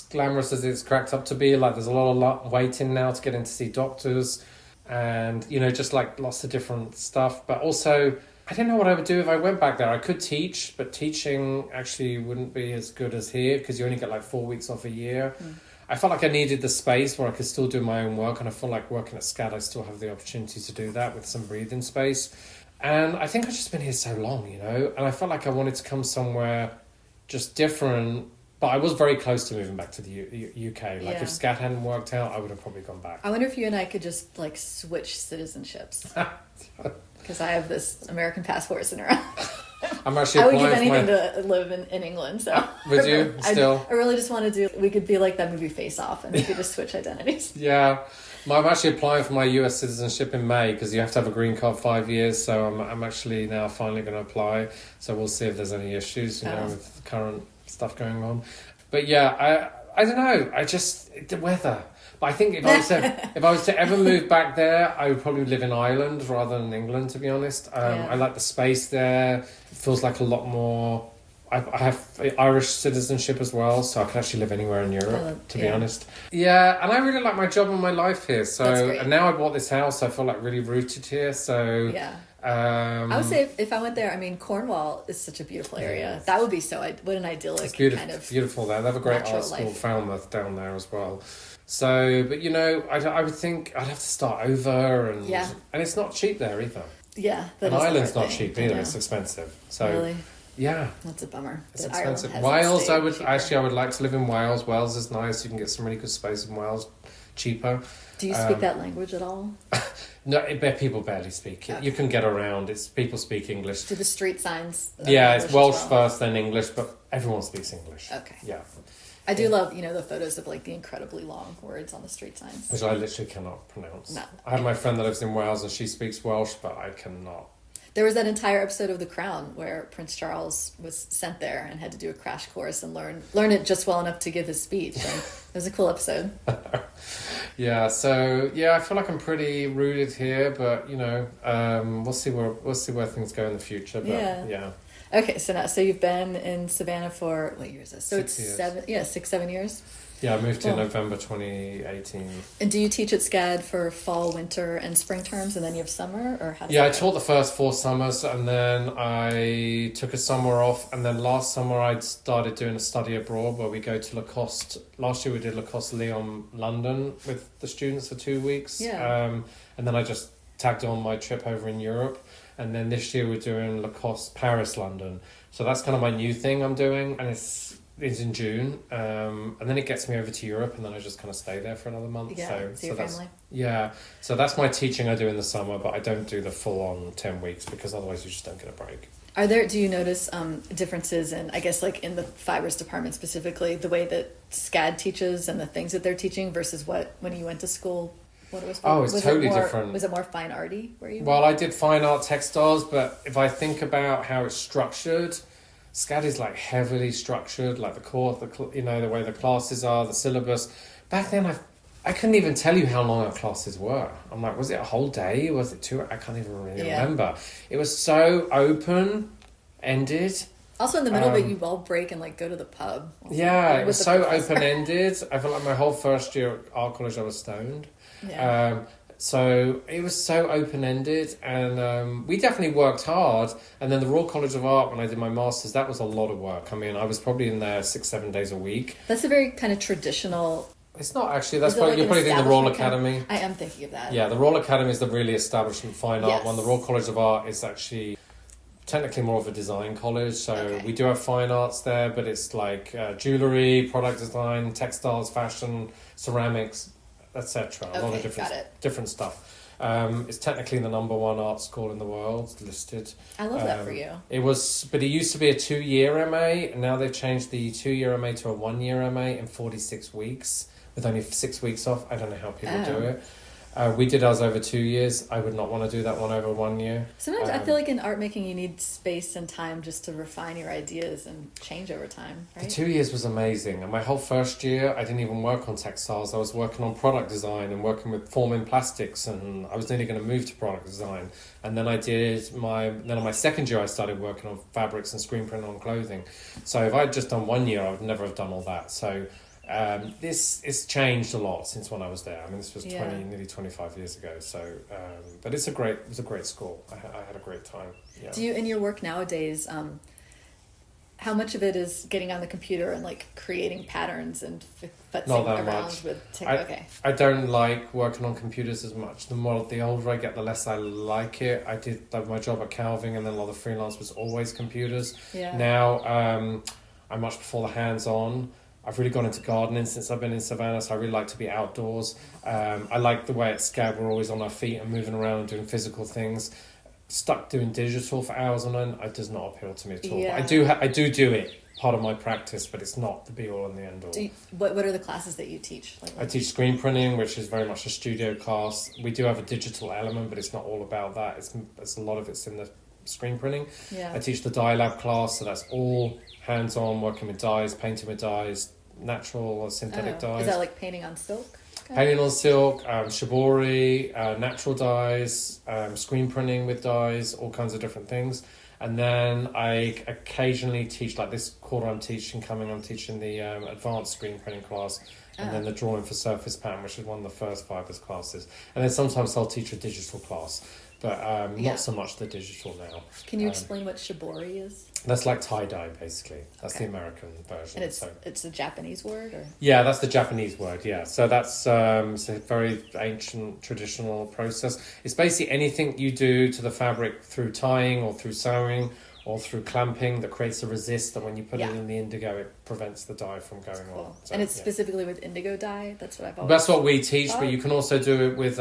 glamorous as it's cracked up to be. Like there's a lot of waiting now to get in to see doctors, and just like lots of different stuff. But also, I didn't know what I would do if I went back there. I could teach, but teaching actually wouldn't be as good as here because you only get like 4 weeks off a year. I felt like I needed the space where I could still do my own work, and I feel like working at SCAD I still have the opportunity to do that with some breathing space. And I think I've just been here so long, and I felt like I wanted to come somewhere just different. But I was very close to moving back to the UK. Like if SCAD hadn't worked out, I would have probably gone back. I wonder if you and I could just like switch citizenships. Because I have this American passport sitting around. I'm actually I would give anything to live in England. So would you still? I really just want to do. We could be like that movie Face Off, and we could just switch identities. Yeah, I'm actually applying for my US citizenship in May because you have to have a green card 5 years. So I'm actually now finally going to apply. So we'll see if there's any issues, with the current stuff going on. But yeah, I don't know. The weather. But I think if I was to ever move back there, I would probably live in Ireland rather than England, to be honest. I like the space there. It feels like a lot more. I have Irish citizenship as well, so I can actually live anywhere in Europe, to be honest. Yeah, and I really like my job and my life here. So, and now I bought this house, I feel like really rooted here. So yeah. I would say if I went there, I mean, Cornwall is such a beautiful area. That would be what an idyllic kind of beautiful there. They have a great art school, Falmouth, down there as well. So, but I would think I'd have to start over, and it's not cheap there either. Yeah, and Ireland's not cheap either. It's expensive. So really? Yeah, that's a bummer. It's expensive. Wales, I would like to live in Wales. Wales is nice. You can get some really good space in Wales, cheaper. Do you speak that language at all? No, people barely speak it. Okay. You can get around. People speak English. Do the street signs? Yeah, it's Welsh first, then English, but everyone speaks English. Okay. Yeah. I do love, the photos of like the incredibly long words on the street signs. Which I literally cannot pronounce. No. I have my friend that lives in Wales and she speaks Welsh, but I cannot. There was that entire episode of The Crown where Prince Charles was sent there and had to do a crash course and learn it just well enough to give his speech. And it was a cool episode. Yeah, so I feel like I'm pretty rooted here, but we'll see where things go in the future. But yeah. Okay, so you've been in Savannah for what year is this? So 6 years. 7 years. 7 years. Yeah, I moved in November 2018. And do you teach at SCAD for fall, winter, and spring terms, and then you have summer, or how? I taught the first 4 summers, and then I took a summer off, and then last summer I started doing a study abroad where we go to Lacoste. Last year we did Lacoste Lyon, London with the students for 2 weeks. Yeah. And then I just tagged on my trip over in Europe, and then this year we're doing Lacoste Paris, London. So that's kind of my new thing I'm doing, and it's in June, and then it gets me over to Europe, and then I just kind of stay there for another month. So your that's family. Yeah, so that's my teaching I do in the summer, but I don't do the full-on 10 weeks because otherwise you just don't get a break. Do you notice differences in, I guess, like in the fibers department specifically, the way that SCAD teaches and the things that they're teaching versus when you went to school? What it was? It's totally different. Was it more fine arty? Well, I did fine art textiles, but if I think about how it's structured, SCAD is like heavily structured, like the course, the way the classes are, the syllabus. Back then, I couldn't even tell you how long our classes were. I'm like, was it a whole day? Was it 2? I can't even really remember. It was so open-ended. Also, in the middle of it, you all break and like go to the pub. It was so open-ended. I felt like my whole first year at art college, I was stoned. Yeah. So it was so open-ended, and we definitely worked hard. And then the Royal College of Art, when I did my master's, that was a lot of work. I mean, I was probably in there 6-7 days a week. That's a very kind of traditional It's not actually. That's Is it probably, like you're an probably thinking the Royal establishment Academy. I am thinking of that. Yeah, the Royal Academy is the really establishment fine art Yes. one. The Royal College of Art is actually technically more of a design college. So Okay. we do have fine arts there, but it's like jewellery, product design, textiles, fashion, ceramics, etc. A lot Okay, of different got it. different stuff. It's technically the number one art school in the world, listed. I love that for you. It was, but it used to be a 2-year MA, and now they've changed the 2-year MA to a 1-year MA in 46 weeks, with only 6 weeks off. I don't know how people do it. We did ours over 2 years. I would not want to do that one over 1 year. Sometimes I feel like in art making you need space and time just to refine your ideas and change over time, right? The 2 years was amazing. And my whole first year, I didn't even work on textiles. I was working on product design and working with forming plastics, and I was nearly going to move to product design. And then then on my second year, I started working on fabrics and screen print on clothing. So if I'd just done 1 year, I would never have done all that. So it's changed a lot since when I was there. I mean, this was nearly 25 years ago. So, but it was a great school. I had a great time. Yeah. Do you, in your work nowadays, how much of it is getting on the computer and like creating patterns and futzing Not that around much. with? Okay. I don't like working on computers as much. The older I get, the less I like it. I did like my job at Calvin, and then a lot of freelance was always computers. Yeah. Now I much prefer the hands-on. I've really gone into gardening since I've been in Savannah, so I really like to be outdoors. I like the way at SCAD we're always on our feet and moving around and doing physical things. Stuck doing digital for hours on end, it does not appeal to me at all. Yeah. I do it, part of my practice, but it's not the be-all and the end-all. What are the classes that you teach? I teach screen printing, which is very much a studio class. We do have a digital element, but it's not all about that. It's a lot of it's in the screen printing. Yeah. I teach the dye lab class, so that's all hands-on, working with dyes, painting with dyes, natural or synthetic dyes. Is that like painting on silk? Painting on silk, shibori, natural dyes, screen printing with dyes, all kinds of different things. And then I occasionally teach, like this quarter I'm teaching the advanced screen printing class, and then the drawing for surface pattern, which is one of the first fibers classes. And then sometimes I'll teach a digital class, but not so much the digital now. Can you explain what shibori is? That's like tie-dye, basically. That's the American version. And it's a Japanese word? Or? Yeah, that's the Japanese word, yeah. So that's it's a very ancient, traditional process. It's basically anything you do to the fabric through tying or through sewing or through clamping that creates a resist, that when you put it in the indigo, it prevents the dye from going on. So, and it's specifically with indigo dye? That's what I've always... That's what we teach, but you can also do it with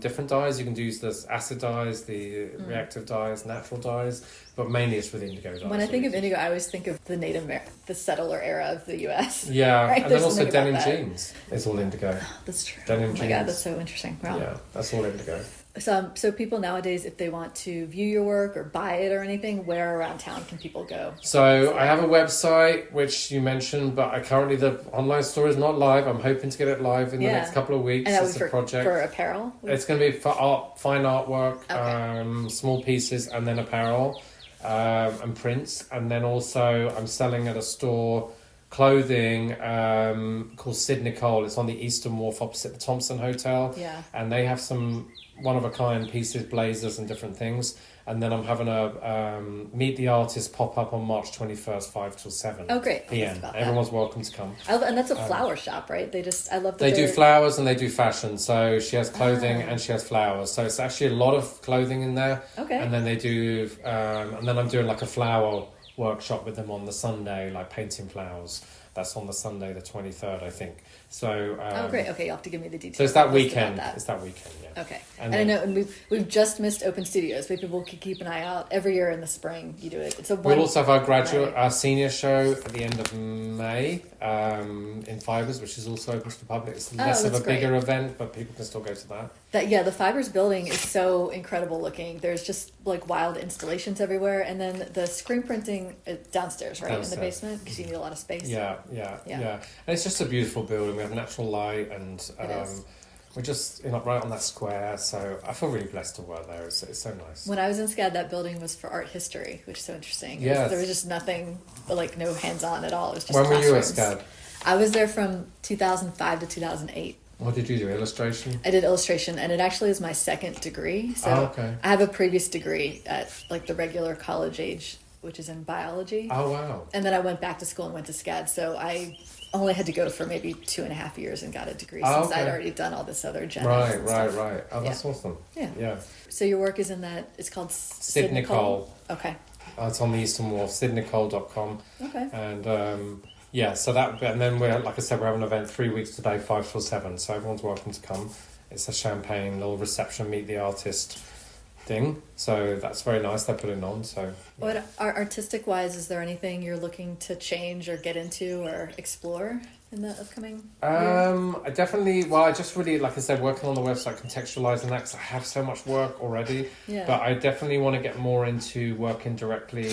different dyes. You can use the acid dyes, the reactive dyes, natural dyes, but mainly it's with indigo dyes. When I think of indigo, I always think of the settler era of the US. Yeah, right? and There's then also something denim about that. jeans. It's all indigo. That's true. Denim oh my jeans. God, that's so interesting. Wow. Yeah, that's all indigo. So people nowadays, if they want to view your work or buy it or anything, where around town can people go? So I have a website, which you mentioned, but currently the online store is not live. I'm hoping to get it live in the next couple of weeks. And that It's was a project. for apparel? It's going to be for fine artwork, small pieces, and then apparel and prints. And then also I'm selling at a store clothing called Sid Nicole. It's on the Eastern Wharf opposite the Thompson Hotel. Yeah. And they have some one-of-a-kind pieces, blazers and different things. And then I'm having a Meet the Artist pop-up on March 21st, 5 till 7 Oh, great. p.m. Everyone's welcome to come. And that's a flower shop, right? I love that They do flowers and they do fashion. So she has clothing and she has flowers. So it's actually a lot of clothing in there. Okay. And then they do, and then I'm doing like a flower workshop with them on the Sunday, like painting flowers. That's on the Sunday, the 23rd, I think. So. Oh, great. Okay, you'll have to give me the details. So it's that about weekend. that. It's that weekend, yeah. Okay. And I know, and we've just missed open studios, but people can keep an eye out. Every year in the spring, you do it. We'll also have our senior show at the end of May in Fibers, which is also open to the public. It's less of a bigger event, but people can still go to that. The Fibers building is so incredible looking. There's just like wild installations everywhere, and then the screen printing downstairs, right, in the basement, because you need a lot of space. Yeah. And it's just a beautiful building. We have natural light, and we're just right on that square. So I feel really blessed to work there. It's so nice. When I was in SCAD, that building was for art history, which is so interesting. Yeah, there was just nothing, like no hands-on at all. It was just when were you at classrooms. SCAD? I was there from 2005 to 2008. What did you do? Illustration? I did illustration, and it actually is my second degree. So I have a previous degree at like the regular college age which is in biology. Oh, wow. And then I went back to school and went to SCAD. So I only had to go for maybe 2.5 years and got a degree since I'd already done all this other genetics. Right. Oh, that's awesome. Yeah. So your work is in that, it's called Sid Nicole. Okay. It's on the Eastern Wharf, sidnicole.com. Okay. And so that, and then we're, like I said, we're having an event 3 weeks today, 5 till 7. So everyone's welcome to come. It's a champagne little reception, meet the artist thing. So that's very nice. They're putting on. So yeah. What artistic wise, is there anything you're looking to change or get into or explore in the upcoming year? I definitely, I just really, like I said, working on the website, contextualizing that, because I have so much work already. Yeah. But I definitely want to get more into working directly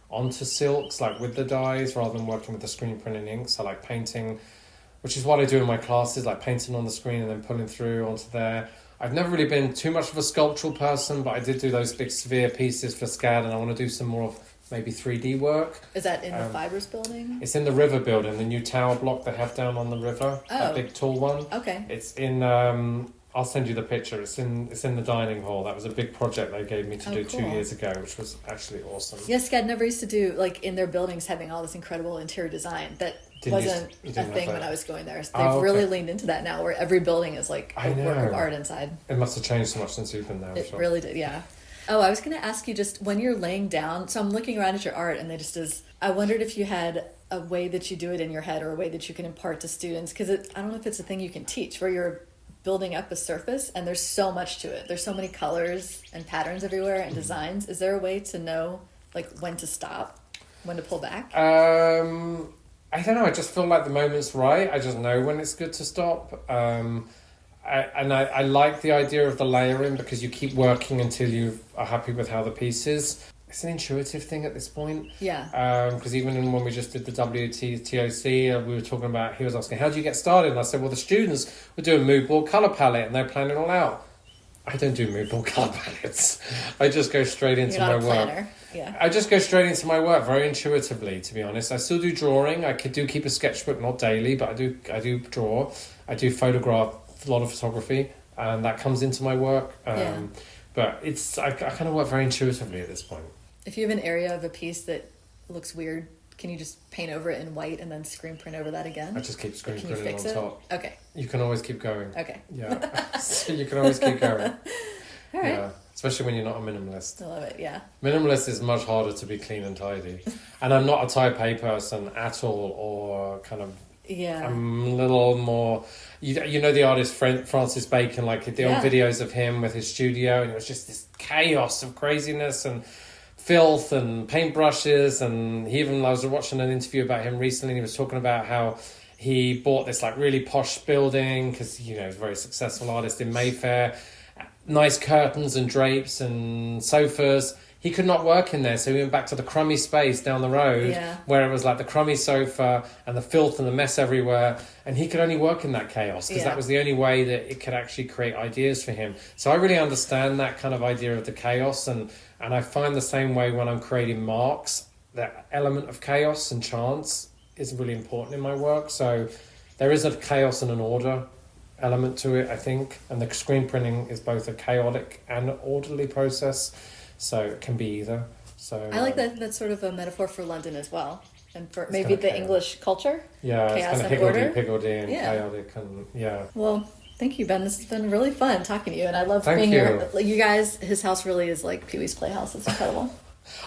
onto silks, like with the dyes, rather than working with the screen printing ink. So like painting, which is what I do in my classes, like painting on the screen and then pulling through onto there. I've never really been too much of a sculptural person, but I did do those big sphere pieces for SCAD, and I want to do some more of maybe 3D work. Is that in the Fibers building? It's in the River building, the new tower block they have down on the river, that big tall one. Okay. It's in, I'll send you the picture. It's in the dining hall. That was a big project they gave me to do 2 years ago, which was actually awesome. Yes, SCAD never used to do, like, in their buildings having all this incredible interior design. That wasn't a thing when I was going there. They've really leaned into that now, where every building is like a work of art inside. It must have changed so much since you've been there. It really did, yeah. Oh, I was going to ask you, just when you're laying down, so I'm looking around at your art, and I wondered if you had a way that you do it in your head, or a way that you can impart to students, because I don't know if it's a thing you can teach, where you're building up a surface and there's so much to it. There's so many colors and patterns everywhere and designs. Is there a way to know, like, when to stop, when to pull back? I don't know. I just feel like the moment's right. I just know when it's good to stop. I like the idea of the layering, because you keep working until you are happy with how the piece is. It's an intuitive thing at this point. Yeah. Because even when we just did the WTOC, we were talking about, he was asking, how do you get started? And I said, well, the students were doing mood board colour palette and they're planning it all out. I don't do mood board colour palettes. I just go straight into my work. Yeah. I just go straight into my work very intuitively, to be honest. I still do drawing. I do keep a sketchbook, not daily, but I do draw. I do photograph, a lot of photography, and that comes into my work. But I kind of work very intuitively at this point. If you have an area of a piece that looks weird, can you just paint over it in white and then screen print over that again? I just keep screen printing on top. Okay. You can always keep going. Okay. Yeah. So you can always keep going. All right. Yeah. Especially when you're not a minimalist. I love it, yeah. Minimalist is much harder to be clean and tidy. And I'm not a type A person at all, or kind of... Yeah. I'm a little more... You know the artist Francis Bacon, like the old videos of him with his studio, and it was just this chaos of craziness and filth and paintbrushes. And I was watching an interview about him recently, and he was talking about how he bought this like really posh building because, he's a very successful artist in Mayfair. Nice curtains and drapes and sofas. He could not work in there, so he went back to the crummy space down the road where it was like the crummy sofa and the filth and the mess everywhere, and he could only work in that chaos because that was the only way that it could actually create ideas for him. So I really understand that kind of idea of the chaos, and I find the same way when I'm creating marks. That element of chaos and chance is really important in my work. So there is a chaos and an order element to it, I think, and the screen printing is both a chaotic and orderly process. So it can be either. So I like that. That's sort of a metaphor for London as well, and for maybe the English culture. Yeah, chaos it's kind of higgledy-piggledy and chaotic, and Well, thank you, Ben. This has been really fun talking to you, and I love being here. You guys, his house really is like Pee-wee's Playhouse. It's incredible.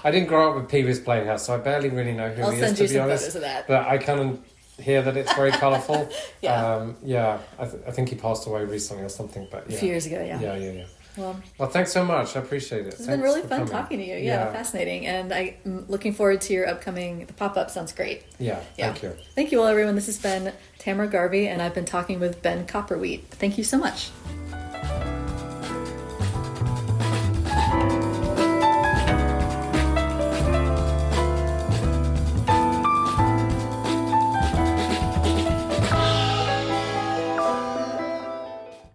I didn't grow up with Pee-wee's Playhouse, so I barely really know who he is, to be honest. Photos of that. But I kind of hear that it's very colourful. Yeah. I think he passed away recently or something. But a few years ago. Yeah. Well, thanks so much. I appreciate it. It's been really fun talking to you. Yeah, fascinating. And I'm looking forward to your upcoming... The pop-up sounds great. Yeah, thank you. Thank you all, everyone. This has been Tamara Garvey, and I've been talking with Ben Copperwheat. Thank you so much.